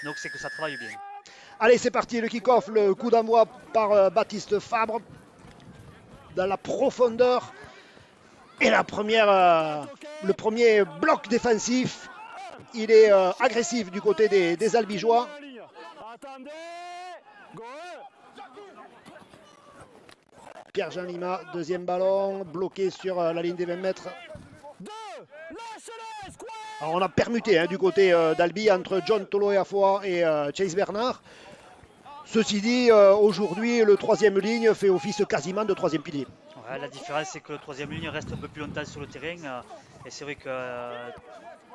Donc c'est que ça travaille bien. Allez, c'est parti, le kick-off, le coup d'envoi par Baptiste Fabre. Dans la profondeur. Et le premier bloc défensif, il est agressif du côté des Albigeois. Pierre-Jean Lima, deuxième ballon, bloqué sur la ligne des 20 mètres. Alors on a permuté du côté d'Albi entre John Toloeafoa et Chase Bernard. Ceci dit, aujourd'hui, le troisième ligne fait office quasiment de troisième pilier. Ouais, la différence, c'est que le troisième ligne reste un peu plus longtemps sur le terrain. Et c'est vrai que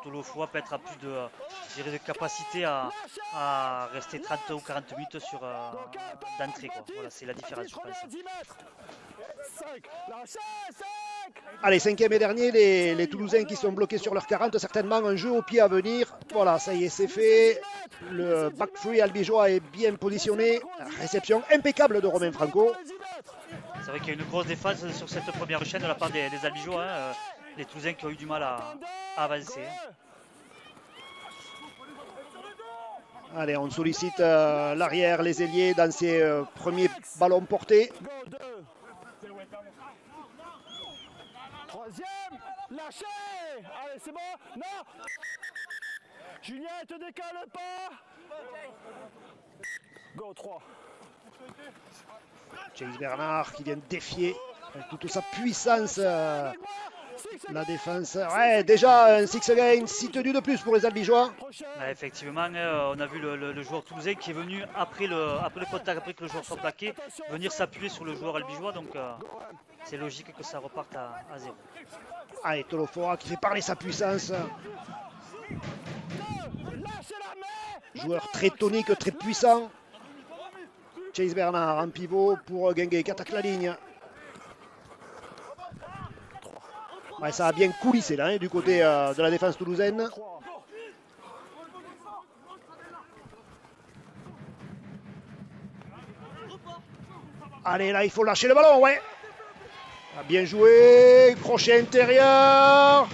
Tolofoa peut être à plus de capacité à rester 30 ou 40 minutes d'entrée. Voilà, c'est la différence, je pense. Allez, cinquième et dernier, les Toulousains qui sont bloqués sur leur 40, certainement un jeu au pied à venir. Voilà, ça y est, c'est fait. Le back free albigeois est bien positionné. Réception impeccable de Romain Franco. C'est vrai qu'il y a une grosse défense sur cette première chaîne de la part des Albigeois. Les Toulousains qui ont eu du mal à avancer. Allez, on sollicite l'arrière, les ailiers dans ces premiers ballons portés. Troisième, lâchez. Allez, c'est bon. Non. Julien, te décale pas. Go, 3. Chase Bernard qui vient défier avec toute sa puissance la défense. Ouais, déjà un 6 again, 6 tenues de plus pour les Albigeois. Effectivement, on a vu le joueur toulousain qui est venu après le contact, après que le joueur soit plaqué, venir s'appuyer sur le joueur albigeois. Donc c'est logique que ça reparte à 0. Allez, Tolofoa qui fait parler sa puissance. Joueur très tonique, très puissant. Chase Bernard en pivot pour Guinguet qui attaque la ligne. Ouais, ça a bien coulissé là, du côté de la défense toulousaine. Allez, là, il faut lâcher le ballon, ouais. Bien joué, crochet intérieur.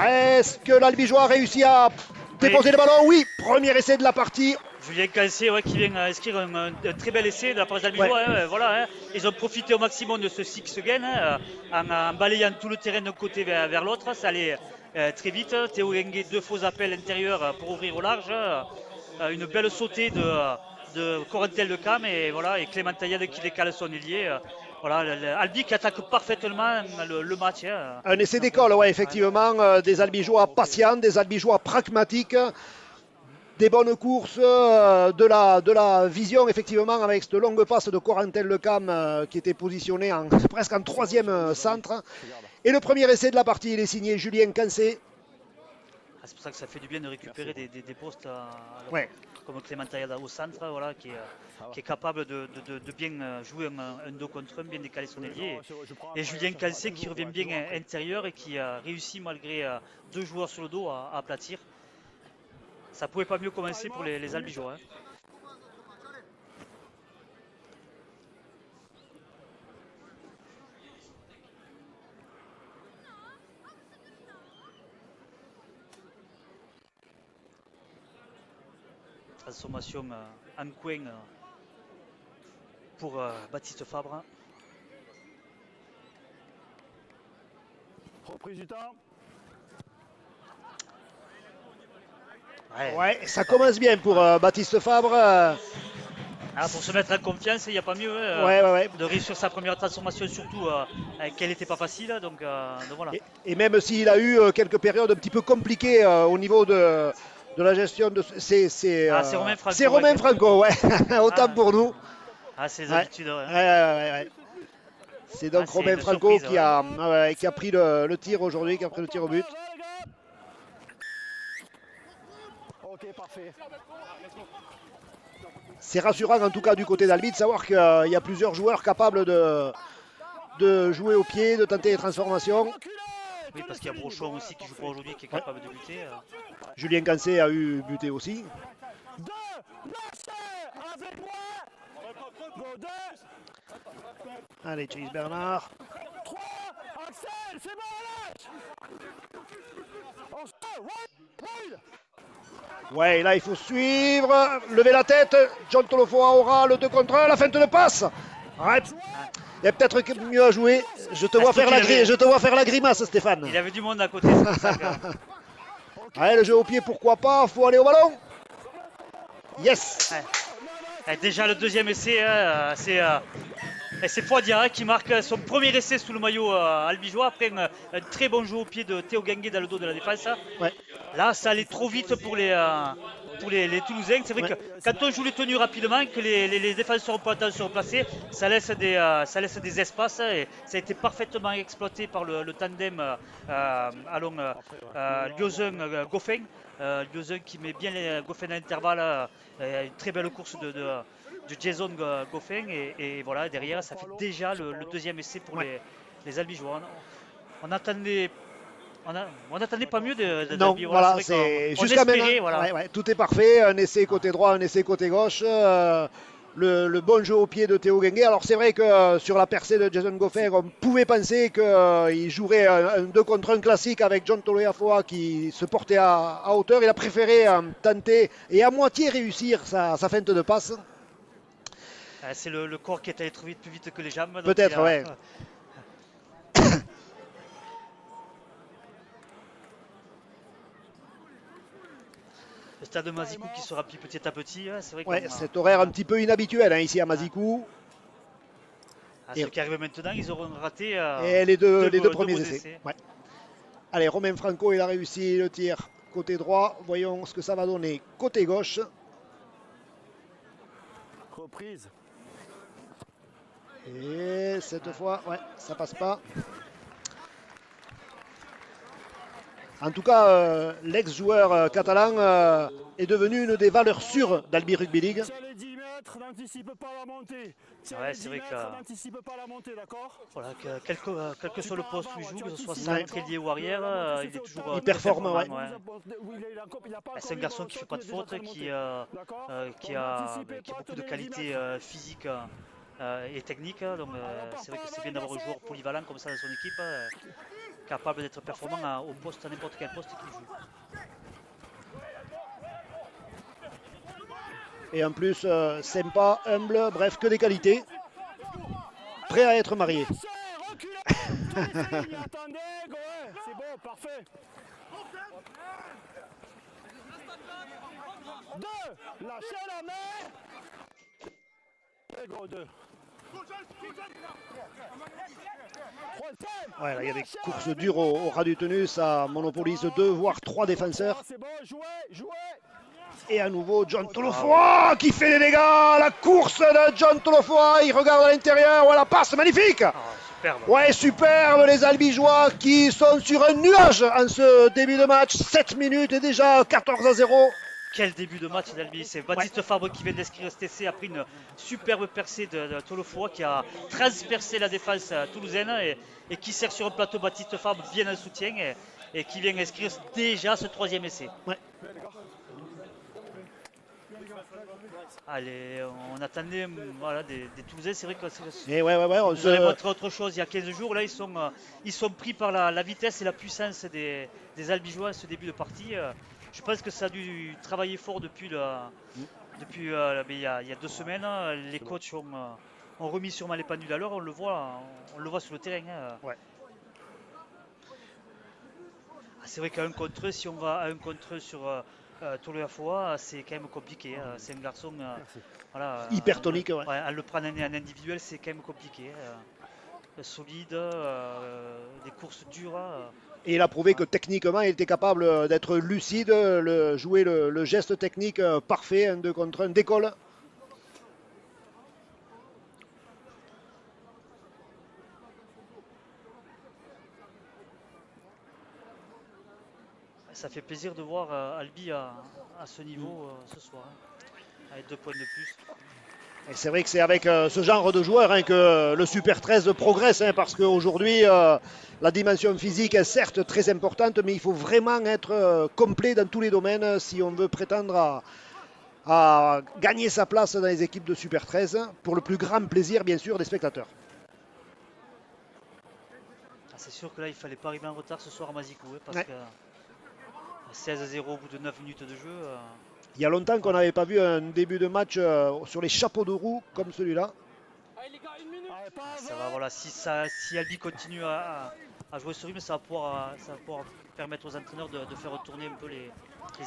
Est-ce que l'Albigeois a réussi à déposer le ballon? Oui, premier essai de la partie. Julien Cancé qui vient inscrire un très bel essai de la part des Albigeois. Voilà, ils ont profité au maximum de ce six again en balayant tout le terrain d'un côté vers l'autre. Ça allait très vite. Théo Guinguet, 2 faux appels intérieurs pour ouvrir au large. Une belle sautée de Corentin Lecam et Clément Taillade qui décale son ailier. Voilà, Albi qui attaque parfaitement le match. Un essai d'école, ouais, effectivement. Des Albigeois patients, des Albigeois pragmatiques. Des bonnes courses, de la vision effectivement avec cette longue passe de Corentin Lecam qui était positionné presque en troisième centre. Et le premier essai de la partie, il est signé Julien Cancé. C'est pour ça que ça fait du bien de récupérer des postes Ouais. comme Clément Taillada au centre, qui est capable de bien jouer un 2 contre 1, bien décaler son ailier. Et Julien Cancé qui revient bien intérieur et qui a réussi malgré 2 joueurs sur le dos à aplatir. Ça pouvait pas mieux commencer pour les Albigeois. Transformation en coin pour Baptiste Fabre. Reprise du temps. Ouais, ça commence bien pour Baptiste Fabre. Pour se mettre en confiance, il n'y a pas mieux de réussir sa première transformation, surtout qu'elle n'était pas facile. Donc voilà. Et même s'il a eu quelques périodes un petit peu compliquées au niveau de la gestion de. C'est Romain Franco. C'est Romain Franco, ouais. Autant pour nous. Ses habitudes. Ouais. C'est donc Romain Franco qui a pris le tir aujourd'hui, qui a pris le tir au but. Ok, parfait. C'est rassurant en tout cas du côté d'Albi de savoir qu'il y a plusieurs joueurs capables de jouer au pied, de tenter les transformations. Oui, parce qu'il y a Brochon aussi qui joue pas aujourd'hui, qui est capable de buter. Julien Cancé a eu buté aussi. Allez, Chase Bernard. 3, Axel, c'est bon, lâche. Ouais, là il faut suivre, lever la tête. John Tolofoa aura le 2 contre 1, la feinte de passe. Ouais. Il y a peut-être mieux à jouer. Je te vois faire la grimace, Stéphane. Il avait du monde à côté, c'est pour ça que... Allez, le jeu au pied, pourquoi pas. Faut aller au ballon. Yes. Ouais. Et déjà le deuxième essai, c'est Fouadia qui marque son premier essai sous le maillot albigeois après un très bon jeu au pied de Théo Gangué dans le dos de la défense. Ouais. Là, ça allait trop vite pour les Toulousains. C'est vrai que quand on joue les tenues rapidement, que les défenseurs n'ont pas le temps de se replacer, ça laisse des espaces et ça a été parfaitement exploité par le tandem Lyozen-Goffin. Lyozen qui met bien les Goffin à l'intervalle, une très belle course de Jason Goffin et voilà, derrière ça fait déjà le deuxième essai pour les Albigeois. On n'attendait pas mieux de non, voilà, c'est jusqu'à maintenant. Voilà. Ouais, tout est parfait, un essai côté droit, un essai côté gauche. Le bon jeu au pied de Théo Gangué. Alors c'est vrai que sur la percée de Jason Goffin, on pouvait penser qu'il jouerait un 2 contre 1 classique avec John Tolofoa qui se portait à hauteur. Il a préféré tenter et à moitié réussir sa feinte de passe. C'est le corps qui est allé trop vite, plus vite que les jambes. Peut-être, ouais. Le stade de Mazicou qui se remplit petit à petit. C'est vrai ouais, cet horaire un petit peu inhabituel ici à Mazicou. Ceux qui arrivent maintenant, ils auront raté et les deux premiers essais. Ouais. Allez, Romain Franco, il a réussi le tir côté droit. Voyons ce que ça va donner côté gauche. Reprise. Et cette fois, ouais, ça passe pas. En tout cas, l'ex-joueur catalan est devenu une des valeurs sûres d'Albi Rugby League. Sur les 10 mètres, n'anticipe pas la montée. Ouais, c'est vrai que n'anticipe pas la montée, d'accord. Voilà, quel que soit le poste où il joue, que ce soit centre, ailier ou arrière, il est toujours il performe. Ouais. C'est un garçon qui fait pas de faute, qui a beaucoup de qualités physiques et techniques. Donc c'est vrai que c'est bien d'avoir un joueur polyvalent comme ça dans son équipe, capable d'être performant au poste, à n'importe quel poste qu'il joue. Et en plus, sympa, humble, bref, que des qualités. Prêt à être marié. C'est bon, parfait. 2, lâchez la main. Et gros 2. Ouais, là, il y a des courses dures au ras du tenue, ça monopolise 2 voire 3 défenseurs. C'est bon, jouez. Et à nouveau John Tolofoa qui fait des dégâts. La course de John Tolofoa, il regarde à l'intérieur. Voilà, passe magnifique. Superbe. Ouais, superbe, les Albigeois qui sont sur un nuage en ce début de match. 7 minutes et déjà 14-0. Quel début de match d'Albi. C'est Baptiste Fabre qui vient d'inscrire cet essai après une superbe percée de Tolofoa qui a transpercé la défense toulousaine et qui sert sur un plateau Baptiste Fabre bien en soutien et qui vient inscrire déjà ce 3e essai. Ouais. Allez, on attendait voilà, des Toulousains, c'est vrai que on vous avez montré autre chose il y a 15 jours. Là, ils sont pris par la vitesse et la puissance des Albigeois à ce début de partie. Je pense que ça a dû travailler fort depuis il y a 2 semaines. Les coachs ont remis sûrement les pendules à l'heure. On le voit sur le terrain. Ouais. C'est vrai qu'à un contre eux, si on va à un contre eux sur Tolofoa, c'est quand même compliqué. C'est un garçon hyper tonique. À le prendre en individuel, c'est quand même compliqué. Solide, des courses dures. Et il a prouvé que techniquement, il était capable d'être lucide, jouer le geste technique parfait, un 2 contre 1, décolle. Ça fait plaisir de voir Albi à ce niveau ce soir, avec 2 points de plus. Et c'est vrai que c'est avec ce genre de joueur que le Super 13 progresse, parce qu'aujourd'hui, la dimension physique est certes très importante, mais il faut vraiment être complet dans tous les domaines si on veut prétendre à gagner sa place dans les équipes de Super 13, pour le plus grand plaisir, bien sûr, des spectateurs. C'est sûr que là, il ne fallait pas arriver en retard ce soir à Mazicou, parce que 16-0 au bout de 9 minutes de jeu. Il y a longtemps qu'on n'avait pas vu un début de match sur les chapeaux de roue comme celui-là. Ça va, voilà, si Albi continue à jouer ce rythme, ça va pouvoir permettre aux entraîneurs de faire retourner un peu les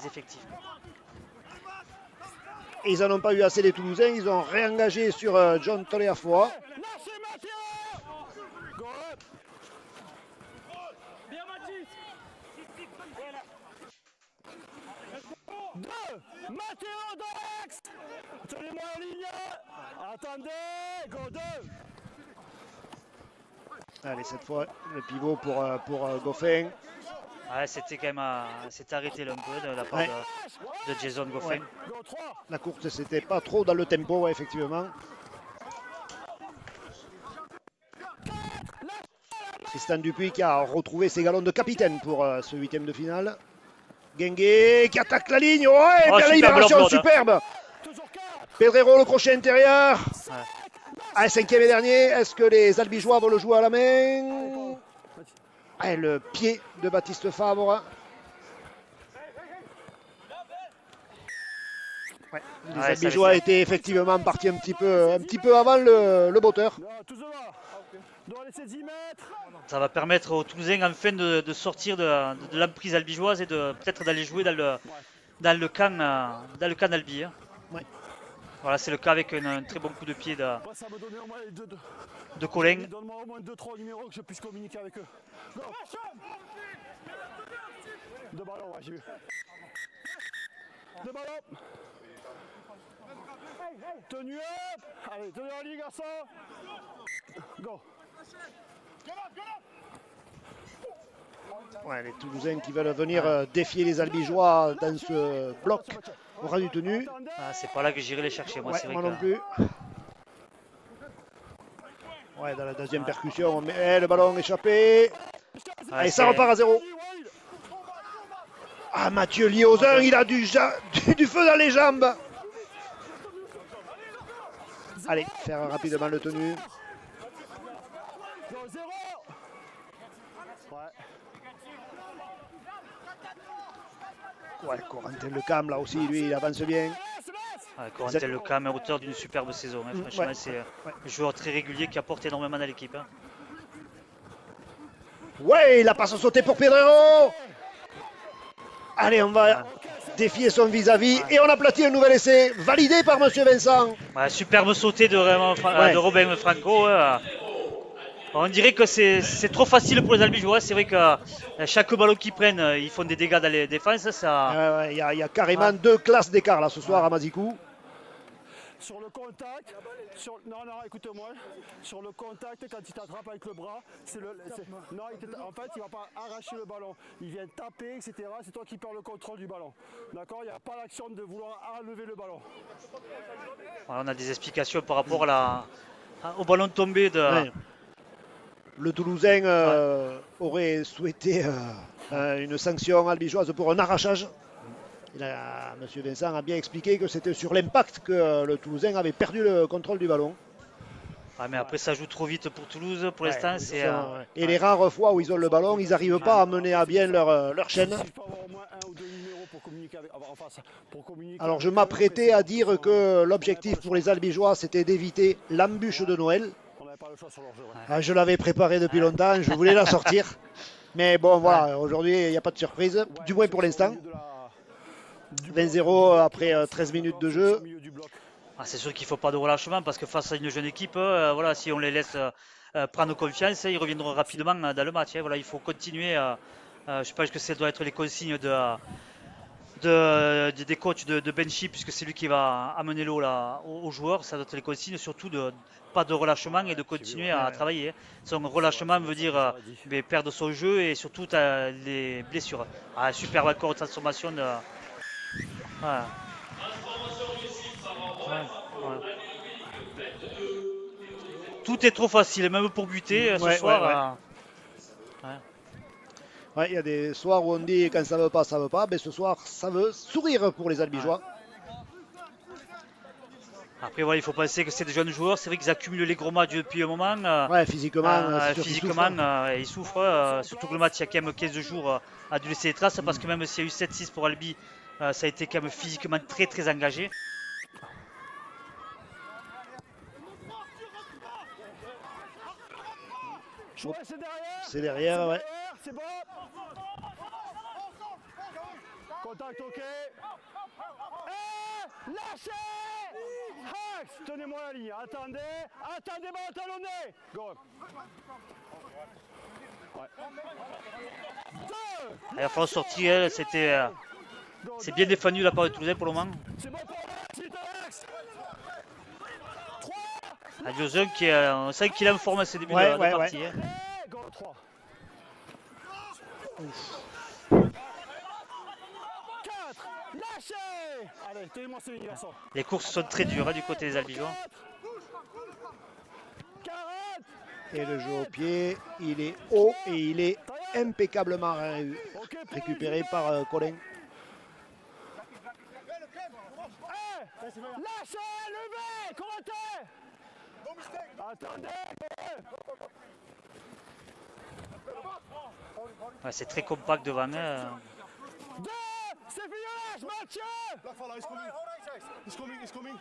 effectifs. Et ils n'en ont pas eu assez les Toulousains, ils ont réengagé sur John Toliafoa. Mathéo Dorex. Tenez-moi en ligne. Attendez, go 2. Allez, cette fois, le pivot pour Goffin. Ouais, c'était quand même c'était arrêté là, un peu de la part de Jason Goffin. Ouais. La course, c'était pas trop dans le tempo, ouais, effectivement. Tristan Dupuis qui a retrouvé ses galons de capitaine pour ce huitième de finale. Gengue qui attaque la ligne. Ouais, bien la libération, superbe. Pedrero, le crochet intérieur. Ouais. Allez, cinquième et dernier. Est-ce que les Albigeois vont le jouer à la main? Allez, le pied de Baptiste Fabre. Ouais, les Albigeois étaient effectivement partis un petit peu avant le botteur. Ça va permettre aux Toulousains enfin de sortir de l'emprise albigeoise et de peut-être d'aller jouer dans le camp d'Albi. Hein. Ouais. Voilà, c'est le cas avec un très bon coup de pied de Colin. Donne-moi au moins 2-3 numéros que je puisse communiquer avec eux. Deux ballons, ouais, j'ai vu. Deux ballons. Tenue up. Allez, tenue en ligne, garçon. Go. Ouais, les Toulousains qui veulent venir défier les Albigeois dans ce bloc aura du tenu. Ah, c'est pas là que j'irai les chercher, moi. Ouais, c'est vrai moi que... non plus. Ouais, dans la deuxième percussion, mais le ballon échappé. Allez, ça repart à 0. Ah, Mathieu Liozin, il a du feu dans les jambes. Allez, faire rapidement le tenu. Ouais, Corentin Lecam, là aussi, lui, il avance bien. Ouais, Corentin Lecam est auteur d'une superbe saison. Hein. Franchement, ouais, c'est un joueur très régulier qui apporte énormément à l'équipe. Hein. Ouais, la passe sautée pour Pedrero. Allez, on va défier son vis-à-vis et on aplatit un nouvel essai validé par Monsieur Vincent. Ouais, superbe sauté de Robin Franco. On dirait que c'est trop facile pour les Albigeois. C'est vrai que chaque ballon qu'ils prennent, ils font des dégâts dans les défenses. Il y a carrément deux classes d'écart là ce soir à Mazikou. Sur le contact, non, écoute-moi. Sur le contact, quand il t'attrape avec le bras, en fait, il ne va pas arracher le ballon. Il vient taper, etc. C'est toi qui perds le contrôle du ballon. D'accord? Il n'y a pas l'action de vouloir enlever le ballon. Voilà, on a des explications par rapport au ballon tombé de... Ouais. Le Toulousain aurait souhaité une sanction albigeoise pour un arrachage. Monsieur Vincent a bien expliqué que c'était sur l'impact que le Toulousain avait perdu le contrôle du ballon. Ah, mais après, ça joue trop vite pour Toulouse pour l'instant. Et les rares fois où ils ont le ballon, ils n'arrivent pas à mener à bien leur chaîne. Alors je m'apprêtais à dire que l'objectif pour les Albigeois, c'était d'éviter l'embûche de Noël. Je l'avais préparé depuis longtemps, je voulais la sortir. Mais bon, voilà, aujourd'hui, il n'y a pas de surprise, du moins pour l'instant. 20-0 après 13 minutes de jeu. Ah, c'est sûr qu'il ne faut pas de relâchement parce que face à une jeune équipe, voilà, si on les laisse prendre confiance, ils reviendront rapidement dans le match. Hein. Voilà, il faut continuer. Je pense que ça doit être les consignes des coachs de Benchy, puisque c'est lui qui va amener l'eau aux joueurs. Ça doit être les consignes, surtout pas de relâchement et de continuer à travailler. Hein. Son relâchement veut dire perdre son jeu et surtout les blessures. Ah, super accord de transformation de... Voilà. Tout est trop facile, même pour buter ce soir. Ouais, il y a des soirs où on dit quand ça veut pas, ça veut pas. Mais ce soir, ça veut sourire pour les Albigeois. Après, voilà, il faut penser que c'est des jeunes joueurs. C'est vrai qu'ils accumulent les gros matchs depuis un moment. Ouais, physiquement, c'est sûr qu'ils Physiquement, souffrent. ils souffrent. Surtout que le match, il y a quand même 15 jours, a dû laisser des traces. Parce que même s'il y a eu 7-6 pour Albi, ça a été quand même physiquement très très engagé. Jouer, c'est derrière. C'est derrière, ouais. C'est bon. Contact, ok. Lâchez. Hax, tenez-moi la ligne. Attendez, bon talonné. Go. Ouais. Il va falloir sortir. C'est bien défendu de la part de Toulousain pour le moment. C'est bon pour Hax. Adiozun qui est, on sait qu'il est en forme à ce début de partie. Ouais. Hein. Go, 3. 4. Lâchez. Allez, tenez-moi ces lignes, garçon. Les courses sont très dures du côté des Albigeois. 40. Et le jeu au pied, il est haut et il est impeccablement récupéré par Colin. Lâchez, levez, commentez. Attendez. Ouais, c'est très compact devant. 2, c'est fini, Mathieu. Black fella, he's coming.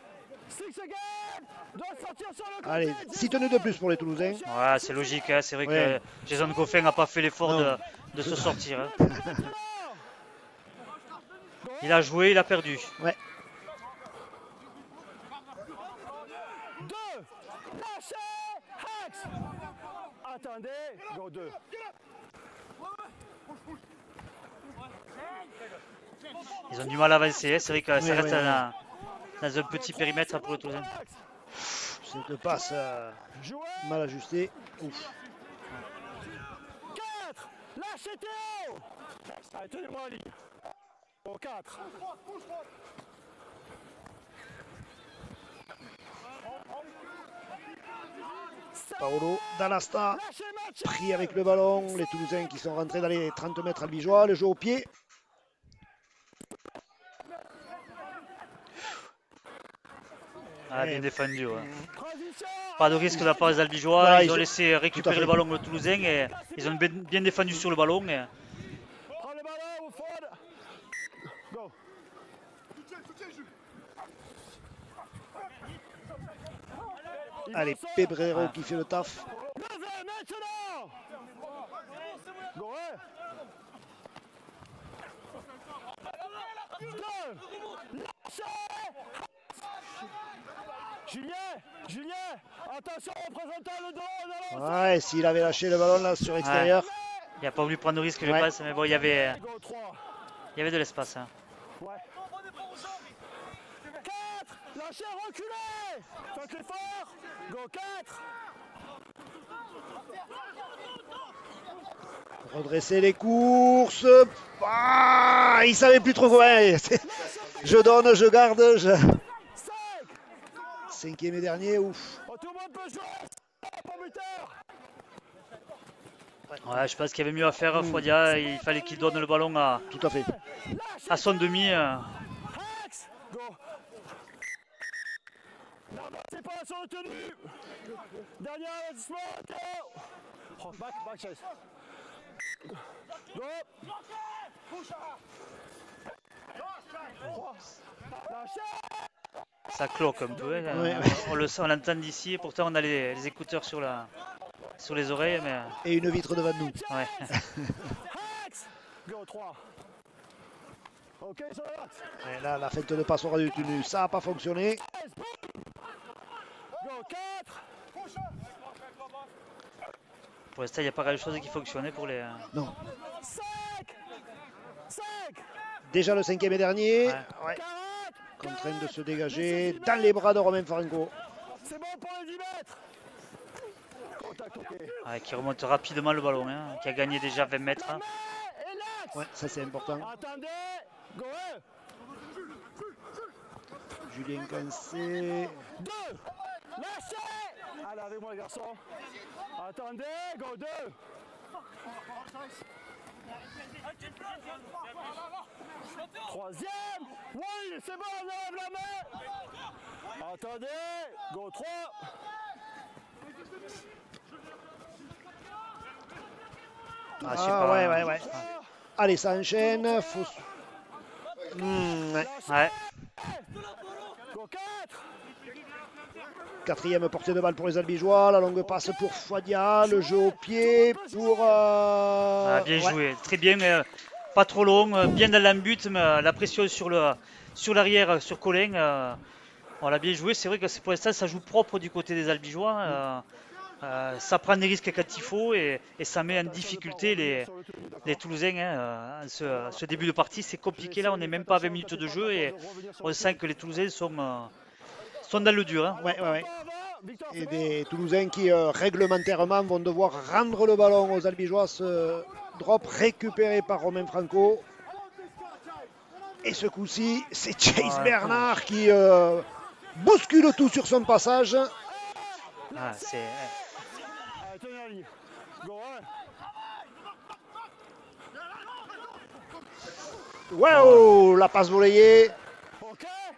6 again. Doit sortir sur le côté. Allez, 6 tenues de plus pour les Toulousains. Ouais, c'est logique. Hein. C'est vrai Ouais. que Jason Goffin n'a pas fait l'effort de se sortir. Hein. Il a joué, il a perdu. Ouais. 2. Lâchez. Hax. Attendez. Go 2. Ils ont du mal à avancer. Hein. C'est vrai que ça reste ouais. Dans un petit périmètre pour le Toulousain. Cette passe mal ajustée. Ouf. 4. Lâchez Théo. Allez, tenez-moi la ligne. Bon, 4. Paolo Dallasta Lâchez Mathieu. pris avec le ballon. Les Toulousains qui sont rentrés dans les 30 mètres albigeois. Le jeu au pied. Ah, bien défendu. Ouais. Transition. Pas de risque de la part des Albigeois. Voilà, Ils ont laissé récupérer fait. le ballon aux Toulousains et ils ont bien défendu sur le ballon. Et... Prends le ballon, Woodford. Go. Allez, Pebrero qui fait le taf. Levez maintenant. Go, ouais. 2. Lâchez. Julien, attention, représentant le dos. Ouais, s'il avait lâché le ballon là sur extérieur. Il n'a pas voulu prendre de risque, je Ouais. pense, mais bon, il y avait Go 3. de l'espace. Hein. Ouais. 4. Lâchez, reculez. Faites l'effort. Go 4. Redresser les courses. Ah, il savait plus trop quoi. Je donne, je garde. 5. Cinquième et dernier, ouf. Oh, tout le monde peut jouer. Pour buteur. Ouais, je pense qu'il y avait mieux à faire, Fodia. Il fallait qu'il donne le ballon Tout à fait. à son demi. Hax. Go. Non, c'est pas sur le tenu. Dernier avertissement, Théo. Oh, back, chase. Go. Lâchez. Ça cloque un peu. Hein. Ouais. On l'entend d'ici, et pourtant on a les écouteurs sur les oreilles. Mais... Et une vitre devant nous. Ouais. Hax. Go 3. Ok, ça va. Et là, la feinte de passe aura du tenu. Ça n'a pas fonctionné. Go 4. Pour l'instant, il n'y a pas grand chose qui fonctionnait pour les. Non. 5. Déjà le cinquième et dernier. Ouais. 40. Contraint de se dégager dans les bras de Romain Franco. C'est bon pour les 10 mètres. Contact, ok. Ouais, qui remonte rapidement le ballon, hein, qui a gagné déjà 20 mètres. Hein. Et l'axe. Ouais, ça c'est important. Attendez. Go 1. Julien Cancé. 2. Lâchez. Allez, avec moi les garçons. Attendez. Go 2. Troisième. Oui, c'est bon, on enlève la main. Attendez. Go 3. Ah, je sais pas. Ouais. Allez, ça enchaîne. Faut... ouais. Ouais. Go 4. Quatrième portée de balle pour les Albigeois. La longue passe pour Fouadia. Le jeu au pied pour... Bien joué. Très bien, mais pas trop long. Bien dans l'embut, mais la pression sur l'arrière, sur Colin. On l'a bien joué. C'est vrai que pour l'instant, ça joue propre du côté des Albigeois. Ça prend des risques quand il faut et ça met en difficulté les Toulousains. En ce début de partie, c'est compliqué. Là, on n'est même pas à 20 minutes de jeu et on sent que les Toulousains sont dans le dur. Ouais. Et des Toulousains qui réglementairement vont devoir rendre le ballon aux Albigeois. Ce drop récupéré par Romain Franco. Et ce coup-ci, c'est Chase Bernard qui bouscule tout sur son passage. C'est... Waouh, la passe volée.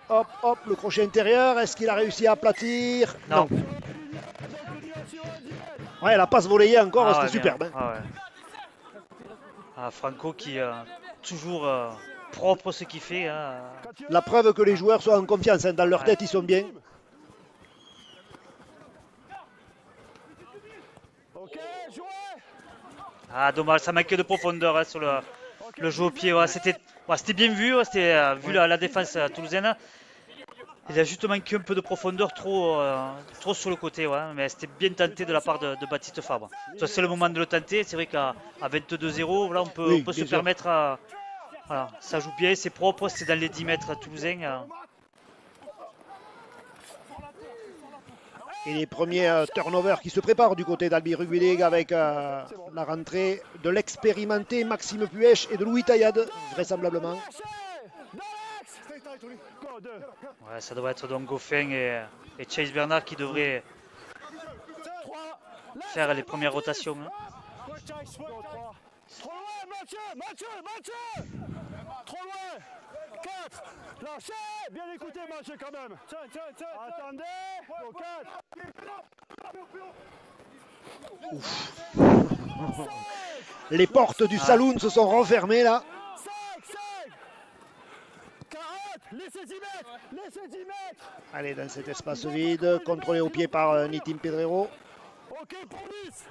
Hop, le crochet intérieur. Est-ce qu'il a réussi à aplatir? Non. Ouais, la passe volée encore, c'était superbe. Franco qui toujours propre ce qu'il fait. La preuve que les joueurs sont en confiance. Dans leur tête, ils sont bien. Dommage, ça manquait de profondeur sur le jeu au pied. C'était bien vu, c'était vu la défense toulousaine. Il a juste manqué un peu de profondeur, trop sur le côté, mais c'était bien tenté de la part de Baptiste Fabre. C'est le moment de le tenter. C'est vrai qu'à 22-0, là, on peut se permettre. Voilà, ça joue bien, c'est propre, c'est dans les 10 mètres toulousains. Et les premiers turnovers qui se préparent du côté d'Albi Rugby League avec la rentrée de l'expérimenté Maxime Puech et de Louis Taillade, vraisemblablement. Ouais, ça devrait être donc Goffin et Chase Bernard qui devraient faire les premières rotations. Trop loin, Mathieu. Trop loin. 4. Lâchez. Bien écoutez, Mathieu, quand même. Tiens. Attendez. Go 4. Ouf. Les portes du saloon se sont refermées là. 5. 40. Laissez 10 mètres. Allez, dans cet espace vide, contrôlé au pied par Nitim Pedrero. Ok, pour 10.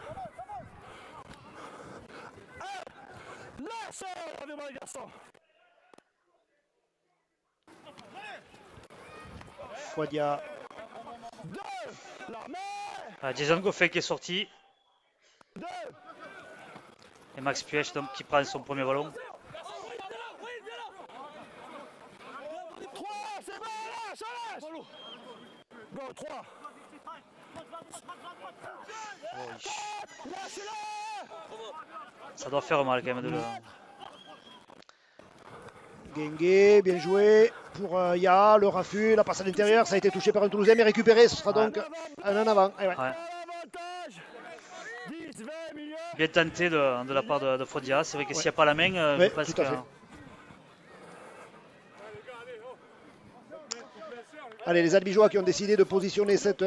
Lâchez. Regardez-moi les garçons. Fouadia. 2. Jason Goffin qui est sorti. 2. Et Max Puech donc qui prend son premier ballon. 3, c'est bon, lâche. Go 3. Ça doit faire mal quand même de le... Guinguet, bien joué pour Ya, le raffut, la passe à l'intérieur, ça a été touché par un Toulousain mais récupéré, ce sera donc un en avant. Bien tenté de la part de Fouadia, c'est vrai que s'il n'y a pas la main, je pense que... Allez, les Albigeois qui ont décidé de positionner cette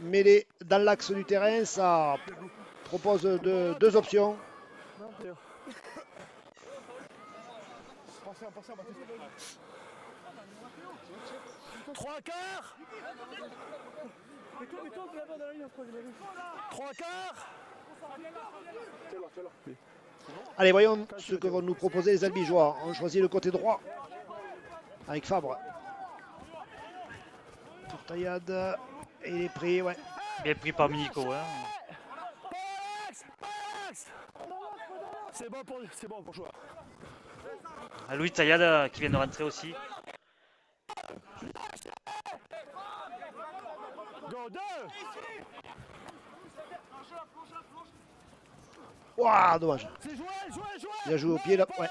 mêlée dans l'axe du terrain, ça propose deux options. Trois quarts. Allez, voyons ce que vont nous proposer les Albigeois. On choisit le côté droit avec Fabre. Pour Taillade, et il est pris, ouais. Bien pris par Minico, C'est bon pour jouer. Louis Taillade qui vient de rentrer aussi. Go 2. Waouh, dommage. Il a joué au pied là. Ouais.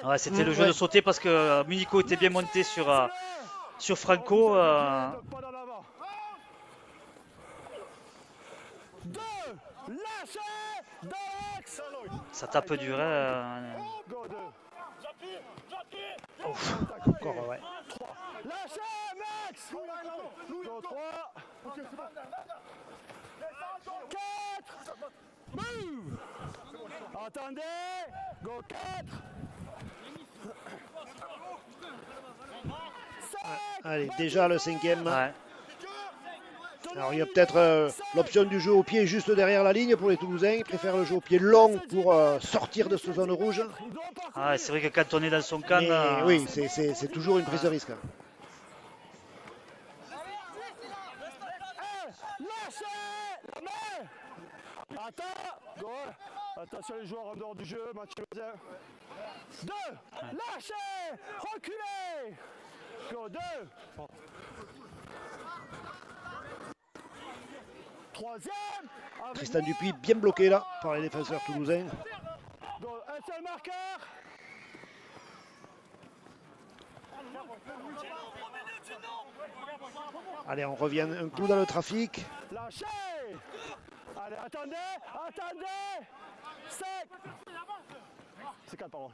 Ouais, c'était le jeu de sauter parce que Minico était bien monté sur Franco. Ça tape dur. Encore, ouais. Max. Go 3. 4. Move. Attendez. Go 4. 5. Allez, déjà le 5e. Ouais. Alors il y a peut-être l'option du jeu au pied juste derrière la ligne pour les Toulousains. Ils préfèrent le jeu au pied long pour sortir de cette zone rouge. Ah, c'est vrai que quand on est dans son camp, Mais oui, c'est toujours une prise de risque. Lâchez la main. Attends. Go. Attention les joueurs en dehors du jeu. Mathieu. 2. Lâchez. Reculez. Go 2. Troisième. Tristan Dupuis bien bloqué là par les défenseurs toulousains. Go. Un seul marqueur. Allez, on revient un coup dans le trafic. Lâchez. Allez, attendez. Attendez. 5. C'est 4, pardon.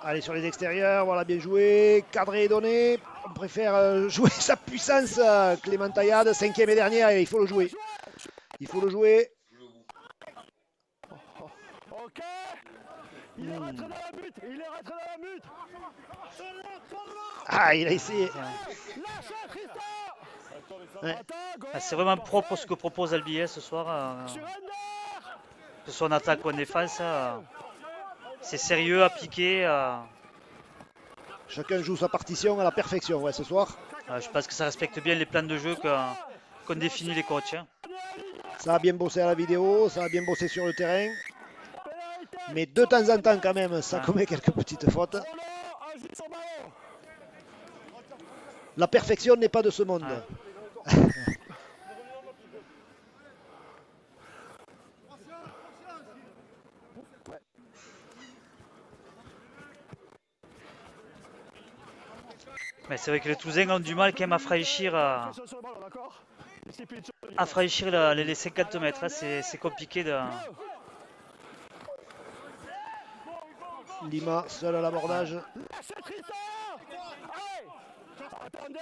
Allez, sur les extérieurs, voilà, bien joué. Cadré et donné. On préfère jouer sa puissance. Clément Taillade, 5e et dernière, et il faut le jouer. Il faut le jouer. Ok. Il est rentré dans la butte. Il est rentré dans la butte. Ah, il a essayé. Lâchez Tristan. Ouais. Attends, go. Ah, c'est vraiment propre ce que propose Albier ce soir. Surrender. Que ce soit en attaque ou en défense. C'est sérieux, appliqué. Chacun joue sa partition à la perfection, ouais, ce soir. Je pense que ça respecte bien les plans de jeu qu'ont défini les coachs. Hein. Ça a bien bossé à la vidéo, ça a bien bossé sur le terrain. Mais de temps en temps, quand même, ça commet quelques petites fautes. La perfection n'est pas de ce monde. Mais c'est vrai que les Toulousains ont du mal quand même à franchir, les 50 mètres. Hein. C'est compliqué de... Lima, seul à l'abordage. Attendez.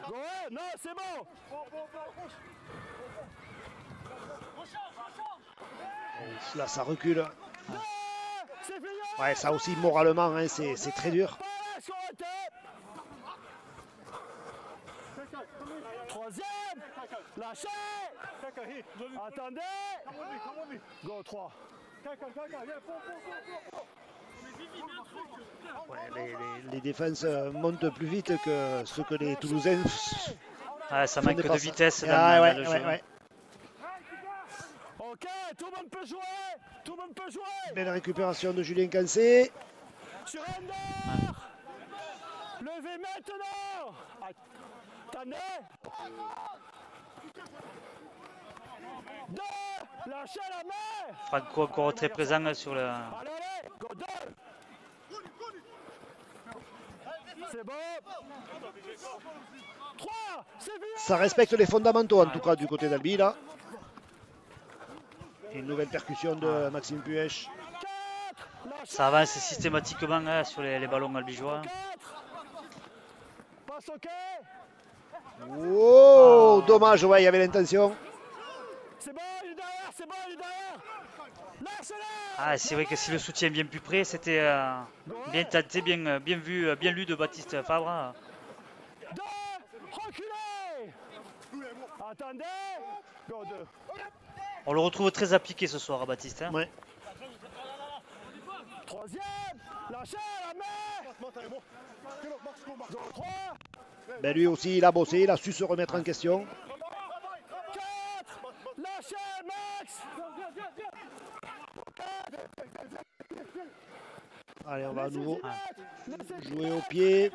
Ouais, non, c'est bon. Là, ça recule. Ouais, ça aussi, moralement, hein, c'est très dur. Troisième. Lâchez. Attendez. Go 3. Ouais, les défenses montent plus vite que ce que les Toulousains. Ça manque de vitesse dans, ouais, dans le jeu. Ouais. Ok, tout le monde peut jouer. Tout le monde peut jouer. Belle récupération de Julien Cancé. Surrender. Levez maintenant. Attendez. 2. Lâchez la main. Franco encore très présent sur le... Allez, go 2. C'est bon. 3. C'est fini. Ça respecte les fondamentaux, en tout cas, du côté d'Albi, là. Et une nouvelle percussion de Maxime Puech. Ça avance systématiquement hein, sur les ballons albigeois. Passe ok. Oh, dommage, ouais, il y avait l'intention. C'est bon, il est derrière, c'est bon, il est derrière. C'est vrai que si le soutien est bien plus près, c'était bien tenté, bien vu, bien lu de Baptiste Fabre. 2, reculez. Attendez. Go 2. On le retrouve très appliqué ce soir, Baptiste. Hein. Ouais. Troisième. Lâchez la main. Go 3. Ben lui aussi, il a bossé, il a su se remettre en question. 4. Lâchez Max. Allez, on va à nouveau jouer au pied.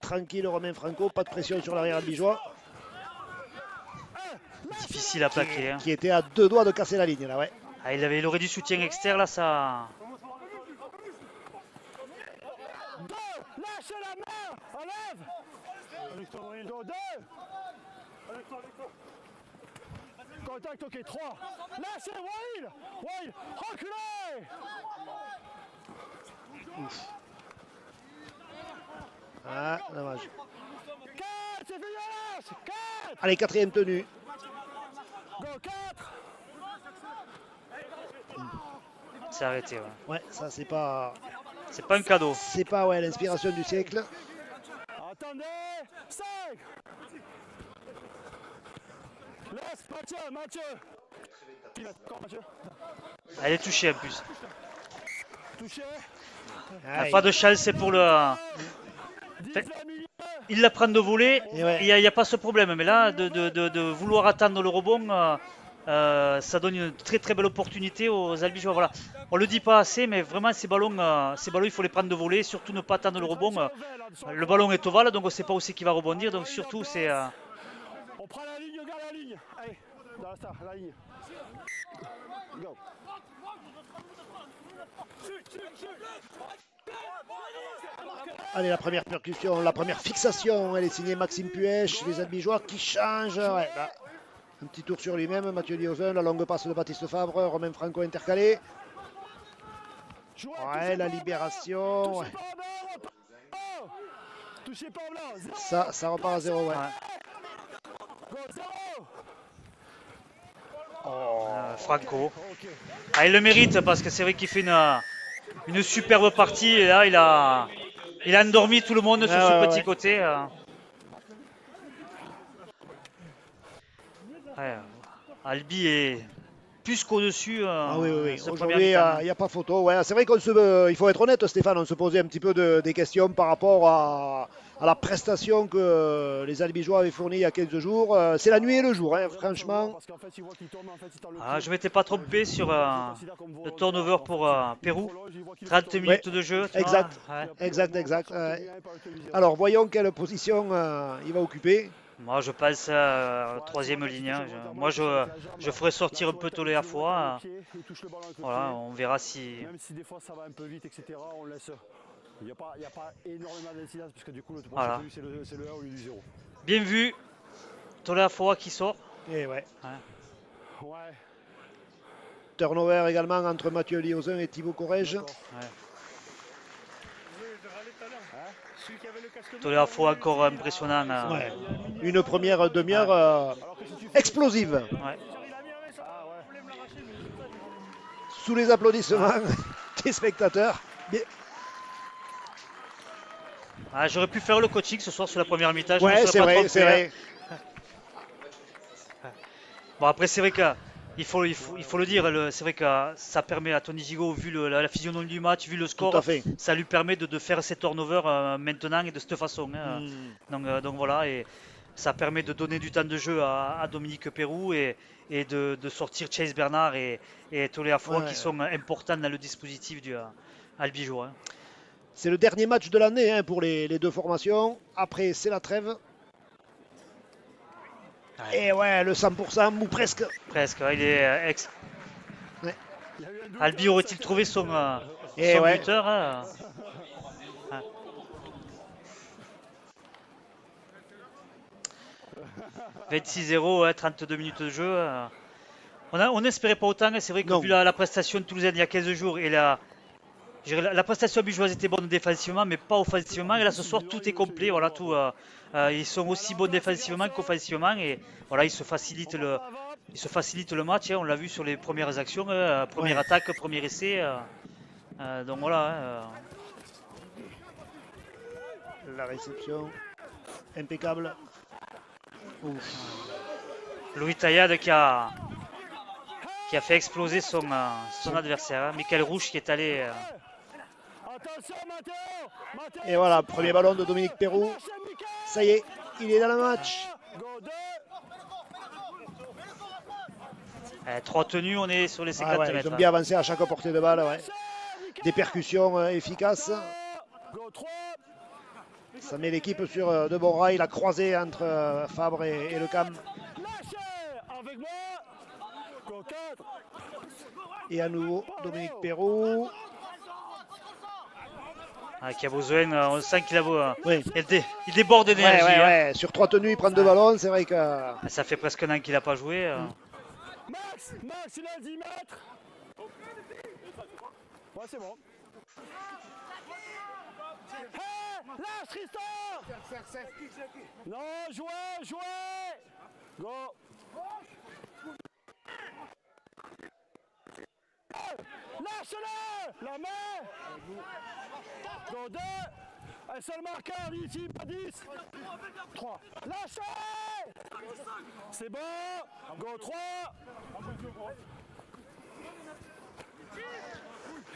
Tranquille, Romain Franco, pas de pression sur l'arrière albigeois. Difficile à plaquer. Hein. Qui était à 2 doigts de casser la ligne, là, ouais. Il aurait du soutien externe, là, ça... 2. Lâchez la main. Enlève. Go 2. Contact, ok, 3. Lâchez Wail. Wail, reculez. Ah, dommage. c'est fini, lâche. 4. Allez, quatrième tenue. Go, 4. C'est arrêté. Ouais. Ouais, ça c'est pas Un cadeau. c'est pas ouais, l'inspiration du siècle. Attendez. 5. Laisse, Mathieu. Encore Mathieu. Elle est touchée en plus. Touché. Aïe. Pas de chance, c'est pour le. 10 Fait- la minute. Il la prend de voler, Et ouais. il n'y a pas ce problème. Mais là, de vouloir attendre le rebond, ça donne une très très belle opportunité aux Albigeois. Voilà. On le dit pas assez, mais vraiment ces ballons, il faut les prendre de voler, surtout ne pas attendre le rebond. Le ballon est ovale, donc on ne sait pas où c'est qu'il va rebondir. Donc surtout, c'est. On prend la ligne, regarde la ligne. Allez, dans la star, la ligne. Go. Allez, la première percussion, la première fixation, elle est signée Maxime Puech, les Albigeois qui changent. Ouais, là, un petit tour sur lui-même, Mathieu Liozen, la longue passe de Baptiste Fabre, Romain Franco intercalé. Ouais, la libération. Ouais. Touchez pas au blanc. Ça repart à 0, ouais. Go, 0. Franco. Ah, il le mérite parce que c'est vrai qu'il fait une superbe partie. Et là, il a endormi tout le monde sur ce petit côté. Ouais, Albi est plus qu'au-dessus. Ah oui, oui, oui. ce Aujourd'hui, premier mi-temps. il n'y a pas photo. Ouais, c'est vrai il faut être honnête, Stéphane, on se posait un petit peu des questions par rapport à la prestation que les Albigeois avaient fournie il y a 15 jours. C'est la nuit et le jour, hein, franchement. Parce qu'en fait, il voit qu'il tourne, en fait, il tend le Ah, pied. je m'étais pas trompé sur le turnover pour Pérou. 30 minutes de jeu. tu Exact. vois. Ouais. Exact. Alors, voyons quelle position il va occuper. Moi, je passe troisième ligne. Hein. Moi, je ferai sortir un peu Tolé à fois. Voilà, on verra si. Même si des fois ça va un peu vite, etc., on laisse. Il n'y a pas énormément d'incidence, parce que du coup, le Voilà. prochain c'est le 1 au lieu du 0. Bien vu. Tolé à fois qui sort. Et ouais. Ouais. Turnover également entre Mathieu Liozen et Thibaut Corrège. Ouais. Tolé à fois encore impressionnant. Ouais. Une première demi-heure explosive. Ouais. Sous les applaudissements des spectateurs. Bien. Ah, j'aurais pu faire le coaching ce soir sur la première mi-temps. Ouais, c'est vrai, c'est vrai. Bon, après, c'est vrai qu'il faut le dire, c'est vrai que ça permet à Tony Gigot, vu la physionomie du match, vu le score, Tout à fait. ça lui permet de faire ses turnovers maintenant et de cette façon. Hein. Donc voilà, et ça permet de donner du temps de jeu à Dominique Pérou et de sortir Chase Bernard et Tolé Afroy qui sont importants dans le dispositif du Albigeois. Hein. C'est le dernier match de l'année hein, pour les deux formations. Après, c'est la trêve. Ouais. Et ouais, le 100% ou presque. Presque, il est ex. Ouais. Albi aurait-il trouvé son buteur hein. 26-0, 32 minutes de jeu. On n'espérait pas autant. C'est vrai que vu la prestation de Toulousaine il y a 15 jours et la prestation albigeoise était bonne défensivement, mais pas offensivement. Et là, ce soir, tout est complet. Voilà, ils sont aussi bons défensivement qu'offensivement. Et voilà, ils se facilitent le match. Hein, on l'a vu sur les premières actions. Première attaque, premier essai. Donc voilà. La réception, impeccable. Ouf. Louis Taillade qui a fait exploser son adversaire. Hein. Michael Rouge qui est allé... Et voilà, premier ballon de Dominique Pérou. Ça y est, il est dans le match. 3 tenues, on est sur les 50 mètres. Ils ont bien avancé à chaque portée de balle. Ouais. Des percussions efficaces. Ça met l'équipe sur de bons rails. La croisée entre Fabre et Le Cam. Et à nouveau, Dominique Pérou. Qui a besoin, on sent qu'il a il déborde d'énergie. Ouais. Sur 3 tenues, il prend 2 ballons, c'est vrai que... Ça fait presque un an qu'il n'a pas joué. Max, il a 10 mètres. Ouais, c'est bon. Lâche Tristan. Non, jouez. Go. Lâche-le. La main. Go 2. Un seul marqueur, ici, pas 10. 3. Lâchez. C'est bon. Go 3.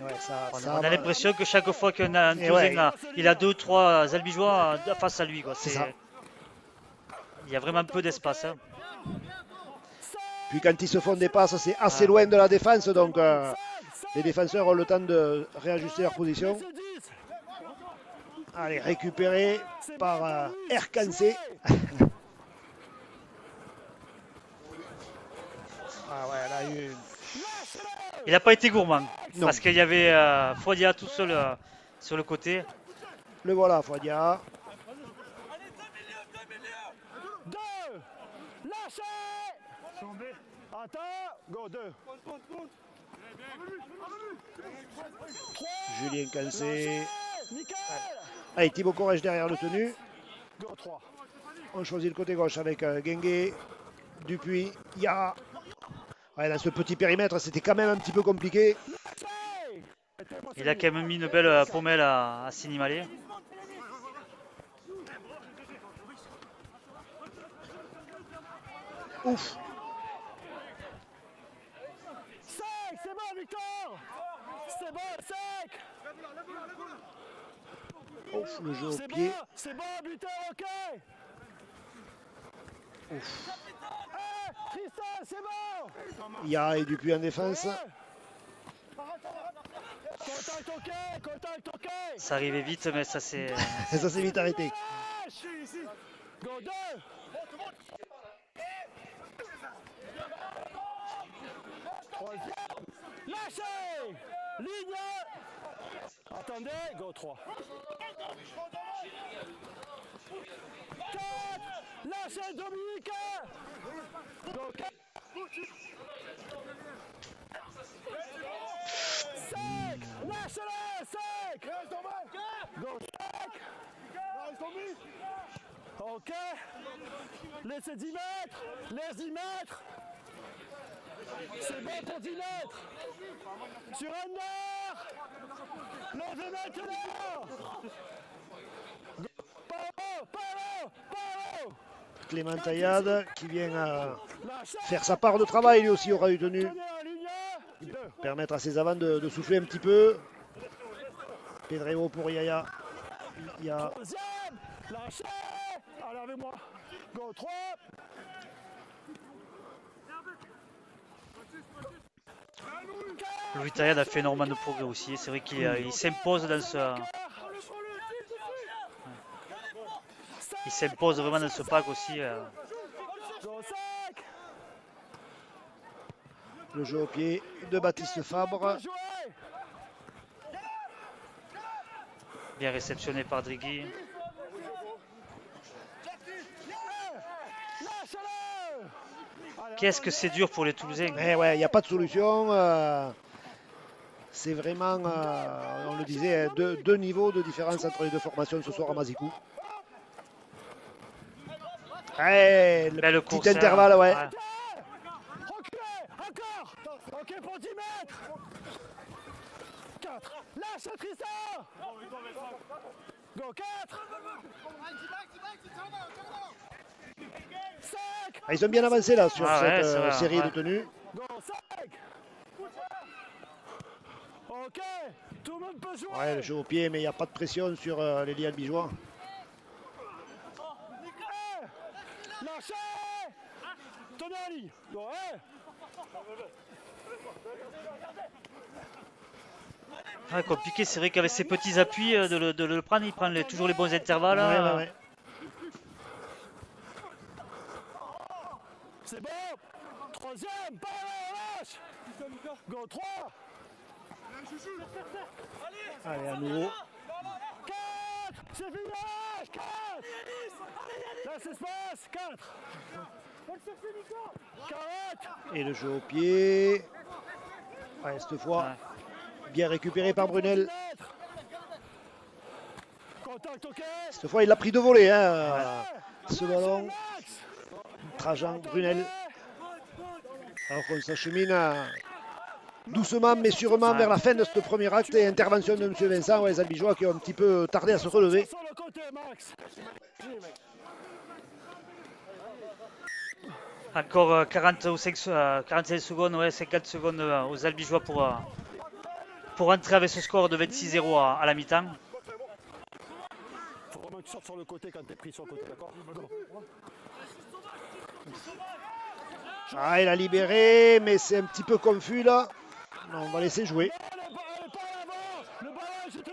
Ouais, On a l'impression que chaque fois qu'on a un Toulousain, il a 2-3 Albigeois face à lui. Il y a vraiment peu d'espace. Hein. Puis quand ils se font des passes, c'est assez loin de la défense, donc les défenseurs ont le temps de réajuster leur position. Allez, récupéré par Erkansé. Ah ouais, là, il n'a pas été gourmand. Non. Parce qu'il y avait Fodia tout seul sur le côté. Le voilà, Fodia. 2. Lâchez. Attends. Go 2. 3. Julien Cancé. Nickel. Allez, Thibaut Corrège derrière le tenu. Go 3. On choisit le côté gauche avec Guinguet, Dupuis, Yara. Ouais, dans ce petit périmètre, c'était quand même un petit peu compliqué. Il a quand même mis une belle pommelle à Sinimalé. Ouf. 5, c'est bon, Victor. C'est bon, 5. Ouf, le jeu au pied. C'est bon, buteur, ok. Ouf. Tristan, c'est bon. Yara et Dupuis en défense. Contact, ok. Ça arrivait vite, mais ça s'est Ça s'est vite arrêté. Go 2. Troisième. Lâchez. Ligne. Attendez. Go 3. 4. Lâchez Dominique. Go 4. 5. Lâchez-le. 5. Go 5. Ok. Laissez 10 mètres. Laisse 10 mètres. C'est bon pour 10 mètres. Sur Under. Levez maintenant. Paro. Clément Taillade qui vient faire sa part de travail, lui aussi aura eu tenu. Permettre à ses avants de souffler un petit peu. Pedrero pour Yaya. Deuxième. Lâchez. Allez avec moi. Go 3. Louis Taillade a fait énormément de progrès aussi. C'est vrai qu'il s'impose dans ce. Il s'impose vraiment dans ce pack aussi. Le jeu au pied de Baptiste Fabre. Bien réceptionné par Drigui. Qu'est-ce que c'est dur pour les Toulousains. Eh ouais, il n'y a pas de solution. C'est vraiment, on le disait, deux niveaux de différence entre les deux formations ce soir à Mazikou. Ouais, le petit intervalle, ouais. Encore. Ok pour 10 mètres. 4. Lâche Tristan. Go 4. 5. Ils ont bien avancé là sur cette vrai, série de tenues. Go 5. Ok. Tout le monde peut jouer. Ouais, le jeu au pied, mais il n'y a pas de pression sur les liens albigeois. Lâchez. Tenez la ligne. Go, Compliqué, c'est vrai qu'avec ses petits appuis de le prendre, il prend toujours les bons intervalles. Ouais. C'est bon. Troisième. Pas lâche. Go 3. Allez, à nouveau. 4. C'est fini. 4. Laisse espace. 4. 40. Et le jeu au pied. Ouais, cette fois, bien récupéré par Brunel. contact, ok. Cette fois, il l'a pris de volée, hein, ce ballon. Trajan, Brunel. Alors qu'on s'achemine doucement mais sûrement vers la fin de ce premier acte et intervention de M. Vincent. Ouais, les Albigeois qui ont un petit peu tardé à se relever. Sur le côté, Max. Encore 45 secondes, ouais, 50 secondes aux Albigeois pour entrer avec ce score de 26-0 à la mi-temps. Faut vraiment que tu sortes sur le côté quand t'es pris sur le côté, d'accord? Ah, il a libéré, mais c'est un petit peu confus là. Non, on va laisser jouer. Le ballon est jeté